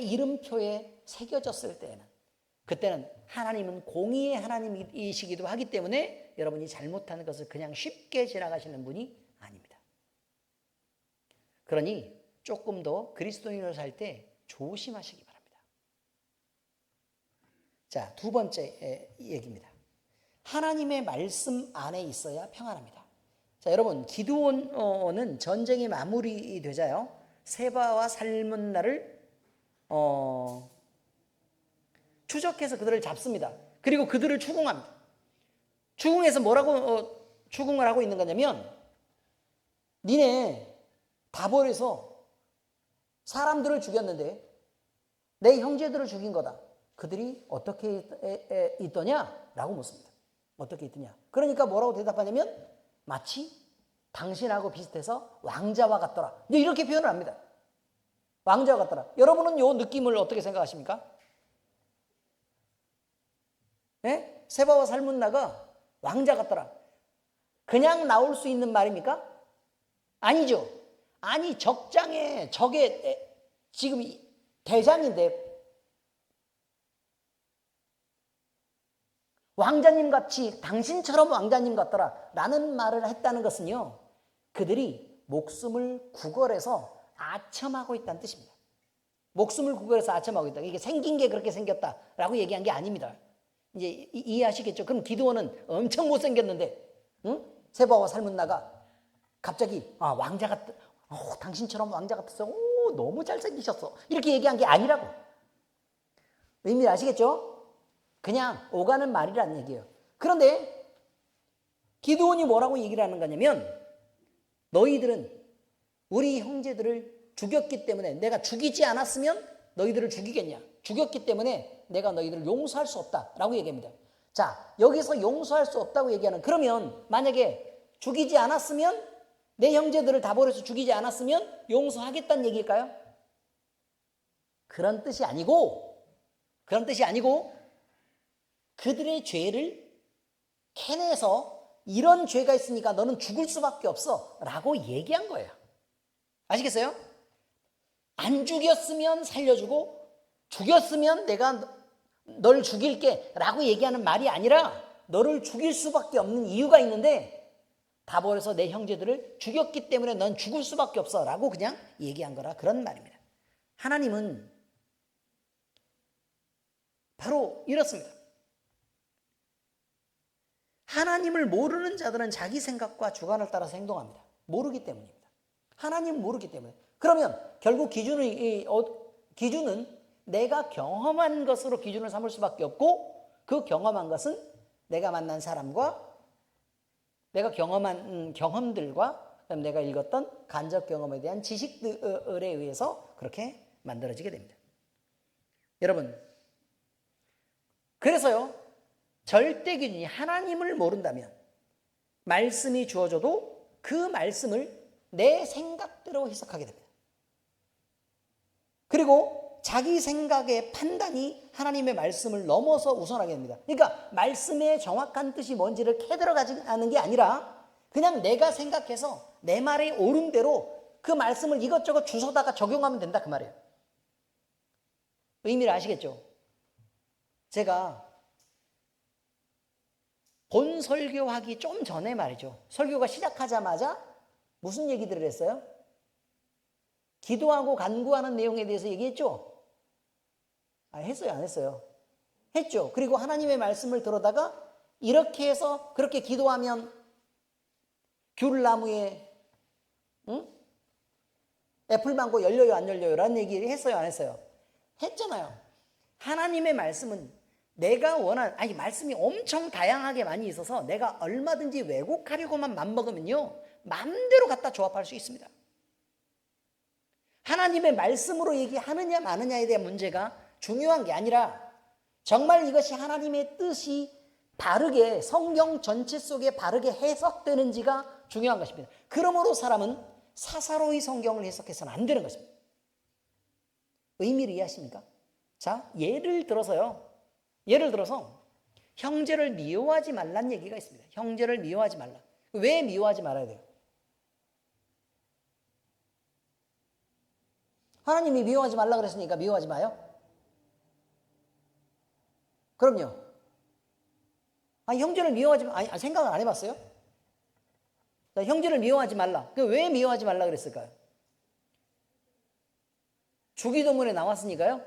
이름표에 새겨졌을 때에는 그때는 하나님은 공의의 하나님이시기도 하기 때문에 여러분이 잘못하는 것을 그냥 쉽게 지나가시는 분이 아닙니다. 그러니 조금 더 그리스도인으로 살 때 조심하시기 바랍니다. 자, 두 번째 얘기입니다. 하나님의 말씀 안에 있어야 평안합니다. 자, 여러분, 기드온은 전쟁이 마무리되자요. 세바와 살문나를 추적해서 그들을 잡습니다. 그리고 그들을 추궁합니다. 추궁해서 뭐라고 추궁을 하고 있는 거냐면 니네 다볼에서 사람들을 죽였는데 내 형제들을 죽인 거다. 그들이 어떻게 있더냐? 라고 묻습니다. 어떻게 있더냐? 그러니까 뭐라고 대답하냐면 마치 당신하고 비슷해서 왕자와 같더라. 이렇게 표현을 합니다. 왕자와 같더라. 여러분은 이 느낌을 어떻게 생각하십니까? 네? 세바와 살문나가 왕자 같더라. 그냥 나올 수 있는 말입니까? 아니죠. 아니 적장에 적의 지금 대장인데 왕자님 같이 당신처럼 왕자님 같더라 라는 말을 했다는 것은요, 그들이 목숨을 구걸해서 아첨하고 있다는 뜻입니다. 목숨을 구걸해서 아첨하고 있다. 이게 생긴 게 그렇게 생겼다라고 얘기한 게 아닙니다. 이제 이해하시겠죠? 그럼 기드온은 엄청 못생겼는데 세바와 살문나가 갑자기 왕자 같다. 당신처럼 왕자 같았어. 너무 잘생기셨어. 이렇게 얘기한 게 아니라고. 의미를 아시겠죠? 그냥 오가는 말이라는 얘기예요. 그런데 기드온이 뭐라고 얘기를 하는 거냐면 너희들은 우리 형제들을 죽였기 때문에 내가 죽이지 않았으면 너희들을 죽이겠냐. 죽였기 때문에 내가 너희들을 용서할 수 없다라고 얘기합니다. 자, 여기서 용서할 수 없다고 얘기하는, 그러면 만약에 죽이지 않았으면 내 형제들을 다 버려서 죽이지 않았으면 용서하겠다는 얘기일까요? 그런 뜻이 아니고 그들의 죄를 캐내서 이런 죄가 있으니까 너는 죽을 수밖에 없어 라고 얘기한 거예요. 아시겠어요? 안 죽였으면 살려주고 죽였으면 내가 널 죽일게 라고 얘기하는 말이 아니라 너를 죽일 수밖에 없는 이유가 있는데 다 버려서 내 형제들을 죽였기 때문에 넌 죽을 수밖에 없어 라고 그냥 얘기한 거라, 그런 말입니다. 하나님은 바로 이렇습니다. 하나님을 모르는 자들은 자기 생각과 주관을 따라서 행동합니다. 모르기 때문입니다. 하나님은 모르기 때문에. 그러면 결국 기준은 내가 경험한 것으로 기준을 삼을 수밖에 없고, 그 경험한 것은 내가 만난 사람과 내가 경험한 경험들과 내가 읽었던 간접 경험에 대한 지식들에 의해서 그렇게 만들어지게 됩니다. 여러분, 그래서요, 절대 기준이 하나님을 모른다면 말씀이 주어져도 그 말씀을 내 생각대로 해석하게 됩니다. 그리고 자기 생각의 판단이 하나님의 말씀을 넘어서 우선하게 됩니다. 그러니까 말씀의 정확한 뜻이 뭔지를 캐들어가지 않는 게 아니라 그냥 내가 생각해서 내 말이 옳은 대로 그 말씀을 이것저것 주워다가 적용하면 된다 그 말이에요. 의미를 아시겠죠? 제가 본 설교하기 좀 전에 말이죠. 설교가 시작하자마자 무슨 얘기들을 했어요? 기도하고 간구하는 내용에 대해서 얘기했죠? 했어요? 안 했어요? 했죠. 그리고 하나님의 말씀을 들어다가 이렇게 해서 그렇게 기도하면 귤나무에 애플망고 열려요 안 열려요? 라는 얘기를 했어요 안 했어요? 했잖아요. 하나님의 말씀은 내가 원하는, 말씀이 엄청 다양하게 많이 있어서 내가 얼마든지 왜곡하려고만 맘먹으면요 마음대로 갖다 조합할 수 있습니다. 하나님의 말씀으로 얘기하느냐 마느냐에 대한 문제가 중요한 게 아니라 정말 이것이 하나님의 뜻이 바르게 성경 전체 속에 바르게 해석되는지가 중요한 것입니다. 그러므로 사람은 사사로이 성경을 해석해서는 안 되는 것입니다. 의미를 이해하십니까? 자, 예를 들어서 형제를 미워하지 말라는 얘기가 있습니다. 형제를 미워하지 말라. 왜 미워하지 말아야 돼요? 하나님이 미워하지 말라 그랬으니까 미워하지 마요? 그럼요. 형제를 미워하지 마. 생각을 안 해봤어요? 자, 형제를 미워하지 말라. 왜 미워하지 말라 그랬을까요? 주기도문에 나왔으니까요?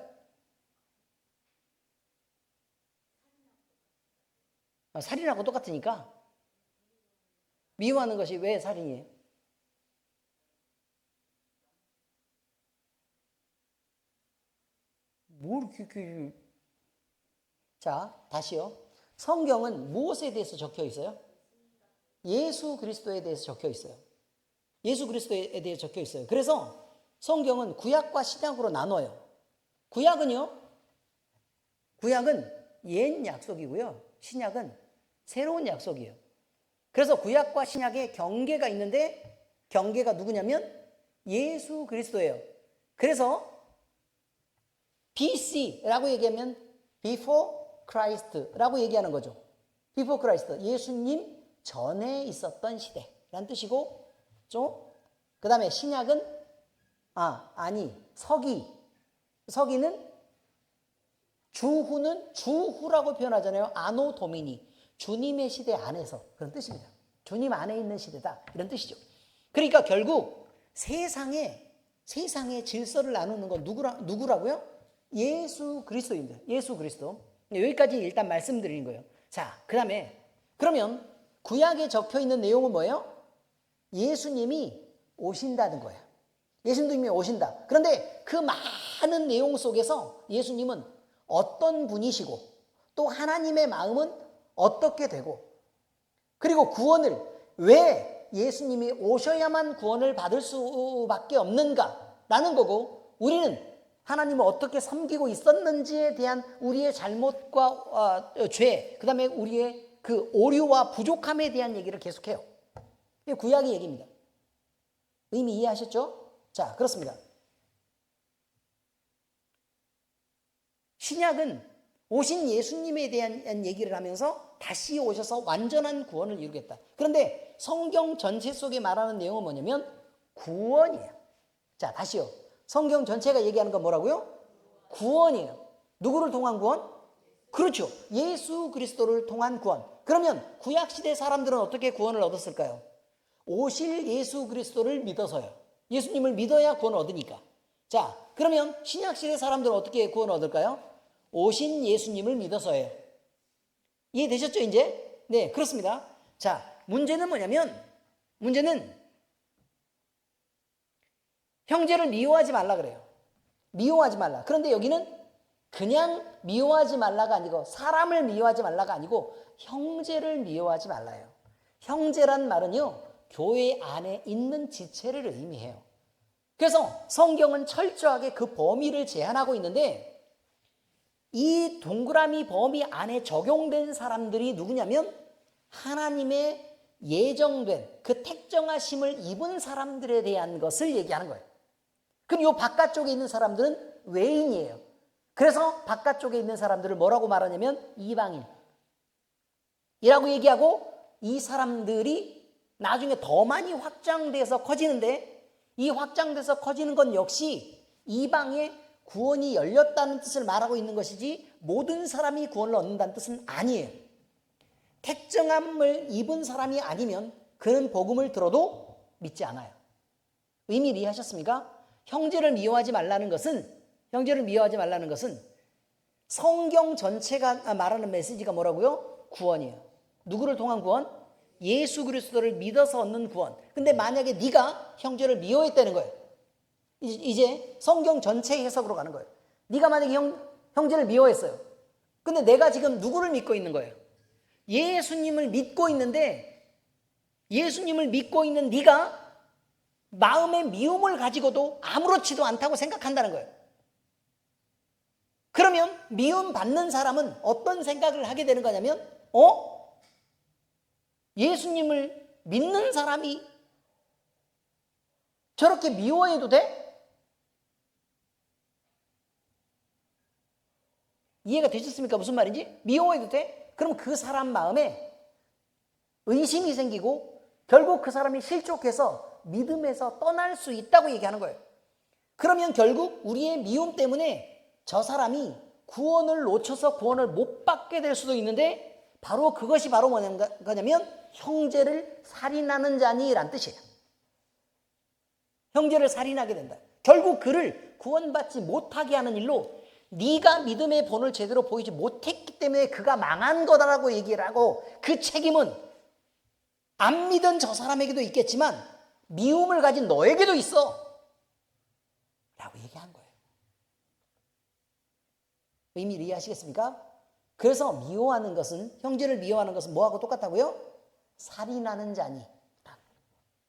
살인하고 똑같으니까. 미워하는 것이 왜 살인이에요? 뭘 이렇게. 자, 다시요. 성경은 무엇에 대해서 적혀 있어요? 예수 그리스도에 대해서 적혀 있어요. 예수 그리스도에 대해 적혀 있어요. 그래서 성경은 구약과 신약으로 나눠요. 구약은 옛 약속이고요. 신약은 새로운 약속이에요. 그래서 구약과 신약에 경계가 있는데 경계가 누구냐면 예수 그리스도예요. 그래서 BC라고 얘기하면 Before Christ라고 얘기하는 거죠. Before Christ, 예수님 전에 있었던 시대라는 뜻이고, 그 다음에 신약은 서기는 주후라고 표현하잖아요. 아노 도미니, 주님의 시대 안에서, 그런 뜻입니다. 주님 안에 있는 시대다, 이런 뜻이죠. 그러니까 결국 세상의 질서를 나누는 건 누구라고요? 예수 그리스도입니다. 예수 그리스도. 여기까지 일단 말씀드리는 거예요. 자, 그러면 구약에 적혀 있는 내용은 뭐예요? 예수님이 오신다는 거예요. 예수님이 오신다. 그런데 그 많은 내용 속에서 예수님은 어떤 분이시고 또 하나님의 마음은 어떻게 되고, 그리고 구원을 왜 예수님이 오셔야만 구원을 받을 수밖에 없는가라는 거고, 우리는 하나님을 어떻게 섬기고 있었는지에 대한 우리의 잘못과 죄, 그 다음에 우리의 그 오류와 부족함에 대한 얘기를 계속해요. 이게 구약의 얘기입니다. 의미 이해하셨죠? 자, 그렇습니다. 신약은 오신 예수님에 대한 얘기를 하면서 다시 오셔서 완전한 구원을 이루겠다. 그런데 성경 전체 속에 말하는 내용은 뭐냐면 구원이에요. 자, 다시요. 성경 전체가 얘기하는 건 뭐라고요? 구원이에요. 누구를 통한 구원? 그렇죠. 예수 그리스도를 통한 구원. 그러면 구약시대 사람들은 어떻게 구원을 얻었을까요? 오실 예수 그리스도를 믿어서요. 예수님을 믿어야 구원을 얻으니까. 자, 그러면 신약시대 사람들은 어떻게 구원을 얻을까요? 오신 예수님을 믿어서예요. 이해되셨죠, 이제? 네, 그렇습니다. 자, 문제는 뭐냐면, 형제를 미워하지 말라 그래요. 미워하지 말라. 그런데 여기는 그냥 미워하지 말라가 아니고, 사람을 미워하지 말라가 아니고 형제를 미워하지 말라요. 형제란 말은요, 교회 안에 있는 지체를 의미해요. 그래서 성경은 철저하게 그 범위를 제한하고 있는데, 이 동그라미 범위 안에 적용된 사람들이 누구냐면 하나님의 예정된 그 택정하심을 입은 사람들에 대한 것을 얘기하는 거예요. 그럼 이 바깥쪽에 있는 사람들은 외인이에요. 그래서 바깥쪽에 있는 사람들을 뭐라고 말하냐면 이방인이라고 얘기하고, 이 사람들이 나중에 더 많이 확장돼서 커지는데, 이 확장돼서 커지는 건 역시 이방의 구원이 열렸다는 뜻을 말하고 있는 것이지 모든 사람이 구원을 얻는다는 뜻은 아니에요. 택정함을 입은 사람이 아니면 그는 복음을 들어도 믿지 않아요. 의미를 이해하셨습니까? 형제를 미워하지 말라는 것은 성경 전체가 말하는 메시지가 뭐라고요? 구원이에요. 누구를 통한 구원? 예수 그리스도를 믿어서 얻는 구원. 근데 만약에 네가 형제를 미워했다는 거예요. 이제 성경 전체 해석으로 가는 거예요. 네가 만약에 형제를 미워했어요. 근데 내가 지금 누구를 믿고 있는 거예요? 예수님을 믿고 있는데, 예수님을 믿고 있는 네가 마음의 미움을 가지고도 아무렇지도 않다고 생각한다는 거예요. 그러면 미움 받는 사람은 어떤 생각을 하게 되는 거냐면, 예수님을 믿는 사람이 저렇게 미워해도 돼? 이해가 되셨습니까? 무슨 말인지? 미워해도 돼? 그럼 그 사람 마음에 의심이 생기고 결국 그 사람이 실족해서 믿음에서 떠날 수 있다고 얘기하는 거예요. 그러면 결국 우리의 미움 때문에 저 사람이 구원을 놓쳐서 구원을 못 받게 될 수도 있는데, 바로 그것이 바로 뭐냐면 형제를 살인하는 자니란 뜻이에요. 형제를 살인하게 된다. 결국 그를 구원받지 못하게 하는 일로 네가 믿음의 본을 제대로 보이지 못했기 때문에 그가 망한 거다라고 얘기를 하고, 그 책임은 안 믿은 저 사람에게도 있겠지만 미움을 가진 너에게도 있어 라고 얘기한 거예요. 의미를 이해하시겠습니까? 그래서 미워하는 것은, 형제를 미워하는 것은 뭐하고 똑같다고요? 살인하는 자니.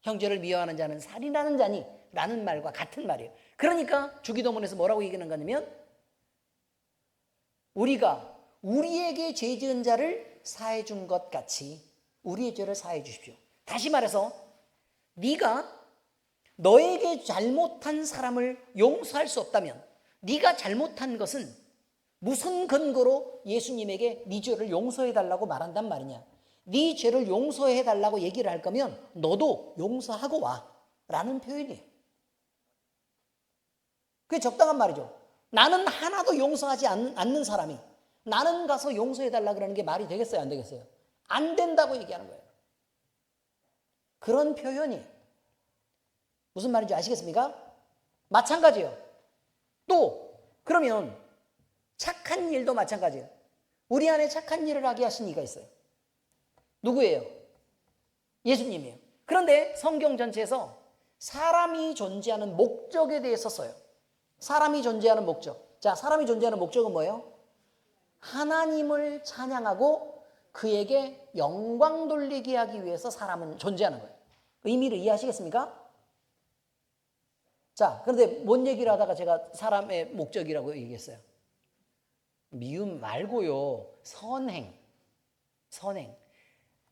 형제를 미워하는 자는 살인하는 자니 라는 말과 같은 말이에요. 그러니까 주기도문에서 뭐라고 얘기하는 거냐면, 우리가 우리에게 죄 지은 자를 사해 준 것 같이 우리의 죄를 사해 주십시오. 다시 말해서 네가 너에게 잘못한 사람을 용서할 수 없다면, 네가 잘못한 것은 무슨 근거로 예수님에게 네 죄를 용서해 달라고 말한단 말이냐? 네 죄를 용서해 달라고 얘기를 할 거면 너도 용서하고 와 라는 표현이에요. 그게 적당한 말이죠. 나는 하나도 용서하지 않는 사람이 나는 가서 용서해 달라 그러는 게 말이 되겠어요? 안 되겠어요? 안 된다고 얘기하는 거예요. 그런 표현이에요. 무슨 말인지 아시겠습니까? 마찬가지예요. 또 그러면 착한 일도 마찬가지예요. 우리 안에 착한 일을 하게 하신 이가 있어요. 누구예요? 예수님이에요. 그런데 성경 전체에서 사람이 존재하는 목적에 대해서 써요. 사람이 존재하는 목적. 자, 사람이 존재하는 목적은 뭐예요? 하나님을 찬양하고 그에게 영광 돌리게 하기 위해서 사람은 존재하는 거예요. 의미를 이해하시겠습니까? 자, 그런데 뭔 얘기를 하다가 제가 사람의 목적이라고 얘기했어요? 미움 말고요. 선행.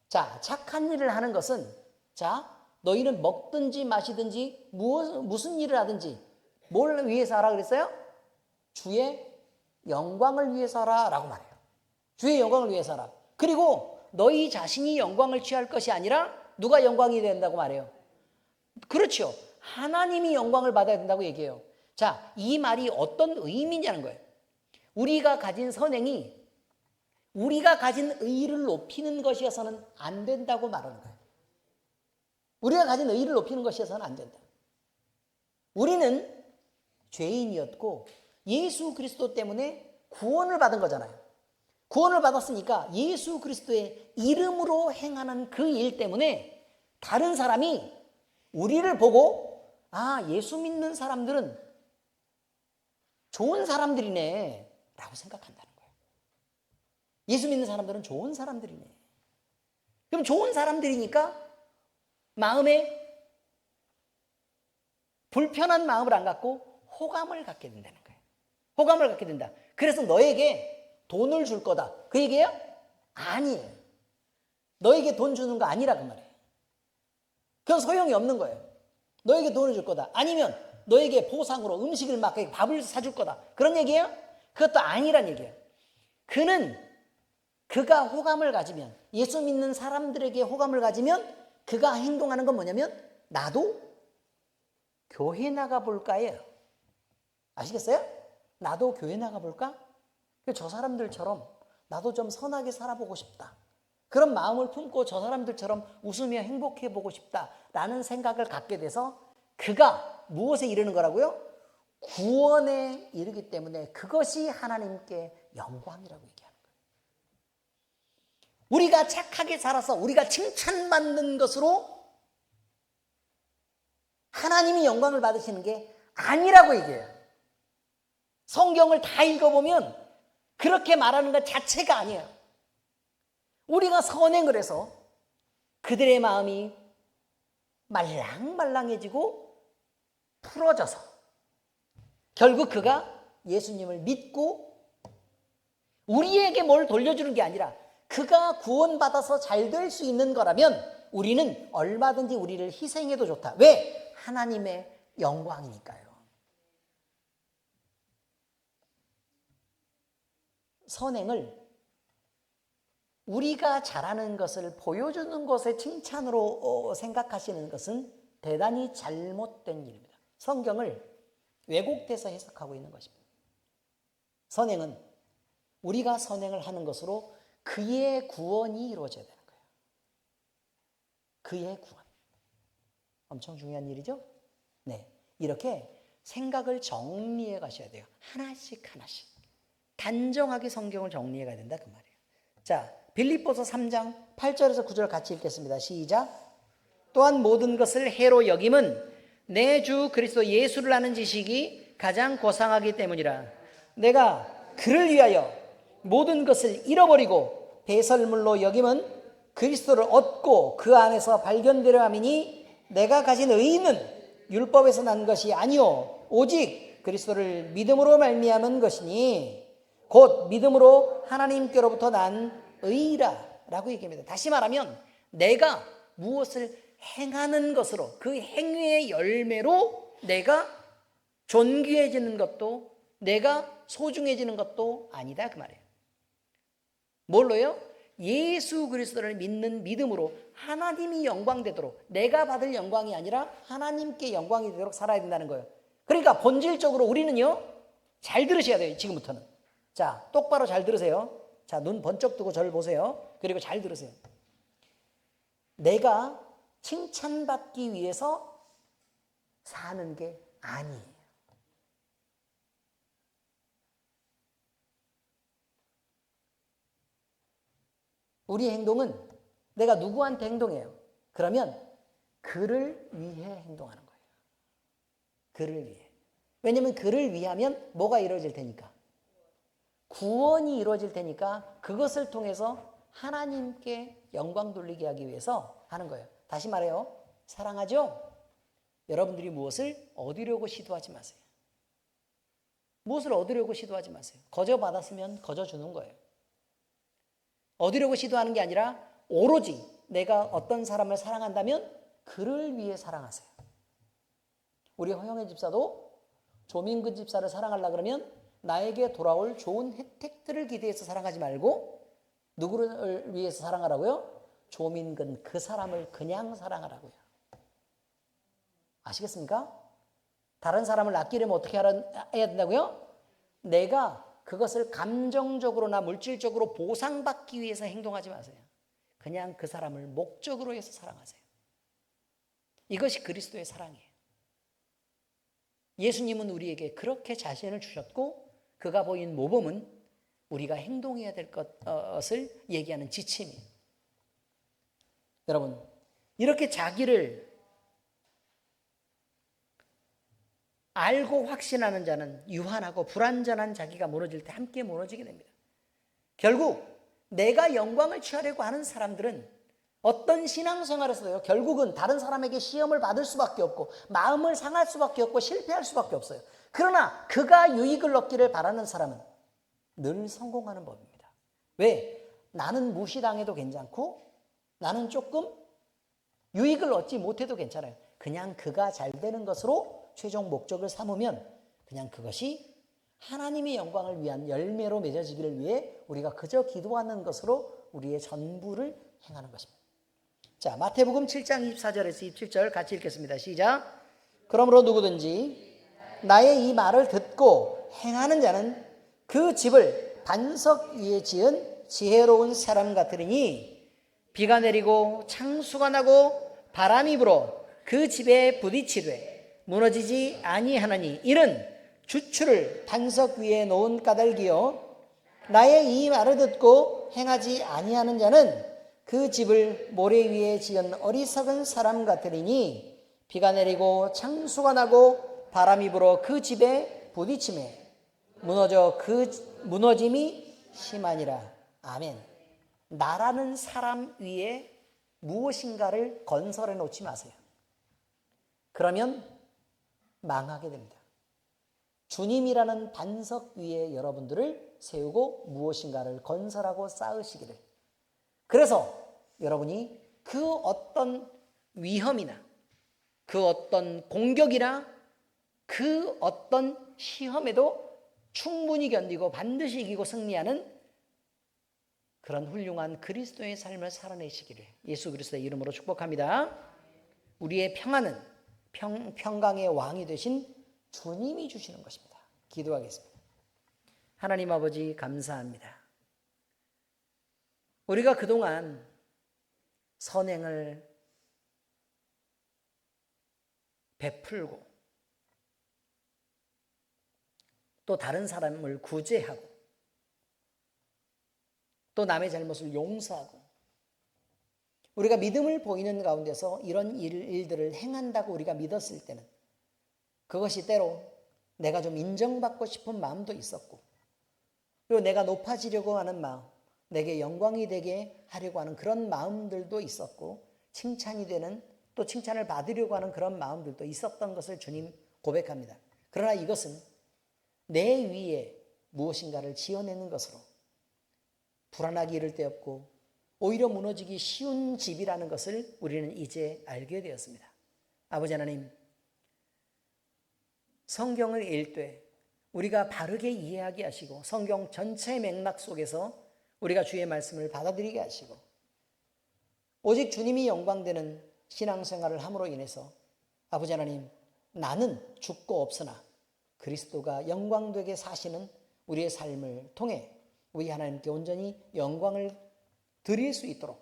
자, 착한 일을 하는 것은, 자, 너희는 먹든지 마시든지 무슨 일을 하든지 뭘 위해서 하라 그랬어요? 주의 영광을 위해서 하라 라고 말해요. 주의 영광을 위해서 하라. 그리고 너희 자신이 영광을 취할 것이 아니라 누가 영광이 된다고 말해요? 그렇죠. 하나님이 영광을 받아야 된다고 얘기해요. 자, 이 말이 어떤 의미냐는 거예요. 우리가 가진 선행이 우리가 가진 의의를 높이는 것이어서는 안 된다고 말하는 거예요. 우리가 가진 의의를 높이는 것이어서는 안 된다. 우리는 죄인이었고 예수 그리스도 때문에 구원을 받은 거잖아요. 구원을 받았으니까 예수 그리스도의 이름으로 행하는 그 일 때문에 다른 사람이 우리를 보고, 아, 예수 믿는 사람들은 좋은 사람들이네 라고 생각한다는 거예요. 예수 믿는 사람들은 좋은 사람들이네. 그럼 좋은 사람들이니까 마음에 불편한 마음을 안 갖고 호감을 갖게 된다는 거예요. 호감을 갖게 된다. 그래서 너에게 돈을 줄 거다. 그 얘기예요? 아니에요. 너에게 돈 주는 거 아니라 그 말이에요. 그건 소용이 없는 거예요. 너에게 돈을 줄 거다. 아니면 너에게 보상으로 음식을 막 밥을 사줄 거다. 그런 얘기예요? 그것도 아니란 얘기예요. 그가 호감을 가지면, 예수 믿는 사람들에게 호감을 가지면 그가 행동하는 건 뭐냐면 나도 교회 나가볼까예요. 아시겠어요? 나도 교회 나가볼까? 저 사람들처럼 나도 좀 선하게 살아보고 싶다. 그런 마음을 품고 저 사람들처럼 웃으며 행복해 보고 싶다라는 생각을 갖게 돼서 그가 무엇에 이르는 거라고요? 구원에 이르기 때문에 그것이 하나님께 영광이라고 얘기하는 거예요. 우리가 착하게 살아서 우리가 칭찬받는 것으로 하나님이 영광을 받으시는 게 아니라고 얘기해요. 성경을 다 읽어보면 그렇게 말하는 것 자체가 아니에요. 우리가 선행을 해서 그들의 마음이 말랑말랑해지고 풀어져서 결국 그가 예수님을 믿고 우리에게 뭘 돌려주는 게 아니라 그가 구원받아서 잘 될 수 있는 거라면 우리는 얼마든지 우리를 희생해도 좋다. 왜? 하나님의 영광이니까요. 선행을 우리가 잘하는 것을 보여주는 것의 칭찬으로 생각하시는 것은 대단히 잘못된 일입니다. 성경을 왜곡돼서 해석하고 있는 것입니다. 선행은 우리가 선행을 하는 것으로 그의 구원이 이루어져야 되는 거예요. 그의 구원. 엄청 중요한 일이죠? 네. 이렇게 생각을 정리해 가셔야 돼요. 하나씩 하나씩. 단정하게 성경을 정리해 가야 된다 그 말이에요. 자, 빌립보서 3장 8절에서 9절 같이 읽겠습니다. 시작. 또한 모든 것을 해로 여김은 내 주 그리스도 예수를 아는 지식이 가장 고상하기 때문이라. 내가 그를 위하여 모든 것을 잃어버리고 배설물로 여김은 그리스도를 얻고 그 안에서 발견되려 함이니 내가 가진 의는 율법에서 난 것이 아니요 오직 그리스도를 믿음으로 말미암은 것이니 곧 믿음으로 하나님께로부터 난 의라 라고 얘기합니다. 다시 말하면 내가 무엇을 행하는 것으로 그 행위의 열매로 내가 존귀해지는 것도 내가 소중해지는 것도 아니다 그 말이에요. 뭘로요? 예수 그리스도를 믿는 믿음으로 하나님이 영광되도록 내가 받을 영광이 아니라 하나님께 영광이 되도록 살아야 된다는 거예요. 그러니까 본질적으로 우리는요 잘 들으셔야 돼요. 지금부터는. 자, 똑바로 잘 들으세요. 자, 눈 번쩍 뜨고 저를 보세요. 그리고 잘 들으세요. 내가 칭찬받기 위해서 사는 게 아니에요. 우리의 행동은 내가 누구한테 행동해요. 그러면 그를 위해 행동하는 거예요. 그를 위해. 왜냐하면 그를 위하면 뭐가 이루어질 테니까. 구원이 이루어질 테니까 그것을 통해서 하나님께 영광 돌리게 하기 위해서 하는 거예요. 다시 말해요. 사랑하죠? 여러분들이 무엇을 얻으려고 시도하지 마세요. 무엇을 얻으려고 시도하지 마세요. 거저 받았으면 거저 주는 거예요. 얻으려고 시도하는 게 아니라 오로지 내가 어떤 사람을 사랑한다면 그를 위해 사랑하세요. 우리 허영애 집사도 조민근 집사를 사랑하려고 그러면 나에게 돌아올 좋은 혜택들을 기대해서 사랑하지 말고 누구를 위해서 사랑하라고요? 조민근 그 사람을 그냥 사랑하라고요. 아시겠습니까? 다른 사람을 아끼려면 어떻게 해야 된다고요? 내가 그것을 감정적으로나 물질적으로 보상받기 위해서 행동하지 마세요. 그냥 그 사람을 목적으로 해서 사랑하세요. 이것이 그리스도의 사랑이에요. 예수님은 우리에게 그렇게 자신을 주셨고 그가 보인 모범은 우리가 행동해야 될 것을 얘기하는 지침이에요. 여러분, 이렇게 자기를 알고 확신하는 자는 유한하고 불완전한 자기가 무너질 때 함께 무너지게 됩니다. 결국 내가 영광을 취하려고 하는 사람들은 어떤 신앙생활에서도요, 결국은 다른 사람에게 시험을 받을 수밖에 없고 마음을 상할 수밖에 없고 실패할 수밖에 없어요. 그러나 그가 유익을 얻기를 바라는 사람은 늘 성공하는 법입니다. 왜? 나는 무시당해도 괜찮고 나는 조금 유익을 얻지 못해도 괜찮아요. 그냥 그가 잘 되는 것으로 최종 목적을 삼으면 그냥 그것이 하나님의 영광을 위한 열매로 맺어지기를 위해 우리가 그저 기도하는 것으로 우리의 전부를 행하는 것입니다. 자, 마태복음 7장 24절에서 27절 같이 읽겠습니다. 시작. 그러므로 누구든지 나의 이 말을 듣고 행하는 자는 그 집을 반석 위에 지은 지혜로운 사람 같으리니 비가 내리고 창수가 나고 바람이 불어 그 집에 부딪히되 무너지지 아니하나니 이는 주추를 반석 위에 놓은 까닭이요 나의 이 말을 듣고 행하지 아니하는 자는 그 집을 모래 위에 지은 어리석은 사람 같으리니 비가 내리고 창수가 나고 바람이 불어 그 집에 부딪히매 무너짐이 심하니라. 아멘. 나라는 사람 위에 무엇인가를 건설해 놓지 마세요. 그러면 망하게 됩니다. 주님이라는 반석 위에 여러분들을 세우고 무엇인가를 건설하고 쌓으시기를. 그래서 여러분이 그 어떤 위험이나 그 어떤 공격이나 그 어떤 시험에도 충분히 견디고 반드시 이기고 승리하는 그런 훌륭한 그리스도의 삶을 살아내시기를 예수 그리스도의 이름으로 축복합니다. 우리의 평안은 평강의 왕이 되신 주님이 주시는 것입니다. 기도하겠습니다. 하나님 아버지 감사합니다. 우리가 그동안 선행을 베풀고 또 다른 사람을 구제하고 또 남의 잘못을 용서하고 우리가 믿음을 보이는 가운데서 이런 일들을 행한다고 우리가 믿었을 때는 그것이 때로 내가 좀 인정받고 싶은 마음도 있었고 그리고 내가 높아지려고 하는 마음, 내게 영광이 되게 하려고 하는 그런 마음들도 있었고 칭찬이 되는 또 칭찬을 받으려고 하는 그런 마음들도 있었던 것을 주님 고백합니다. 그러나 이것은 내 위에 무엇인가를 지어내는 것으로 불안하기 이를 데 없고 오히려 무너지기 쉬운 집이라는 것을 우리는 이제 알게 되었습니다. 아버지 하나님, 성경을 읽을 때 우리가 바르게 이해하게 하시고 성경 전체 맥락 속에서 우리가 주의 말씀을 받아들이게 하시고 오직 주님이 영광되는 신앙생활을 함으로 인해서 아버지 하나님, 나는 죽고 없으나 그리스도가 영광되게 사시는 우리의 삶을 통해 우리 하나님께 온전히 영광을 드릴 수 있도록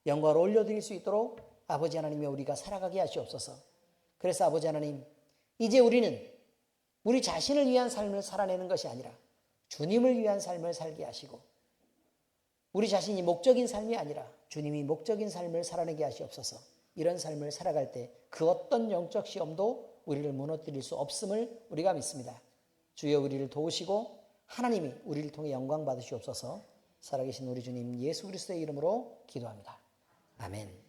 영광을 올려드릴 수 있도록 아버지 하나님이 우리가 살아가게 하시옵소서. 그래서 아버지 하나님, 이제 우리는 우리 자신을 위한 삶을 살아내는 것이 아니라 주님을 위한 삶을 살게 하시고 우리 자신이 목적인 삶이 아니라 주님이 목적인 삶을 살아내게 하시옵소서. 이런 삶을 살아갈 때 그 어떤 영적 시험도 우리를 무너뜨릴 수 없음을 우리가 믿습니다. 주여 우리를 도우시고 하나님이 우리를 통해 영광 받으시옵소서. 살아계신 우리 주님 예수 그리스도의 이름으로 기도합니다. 아멘.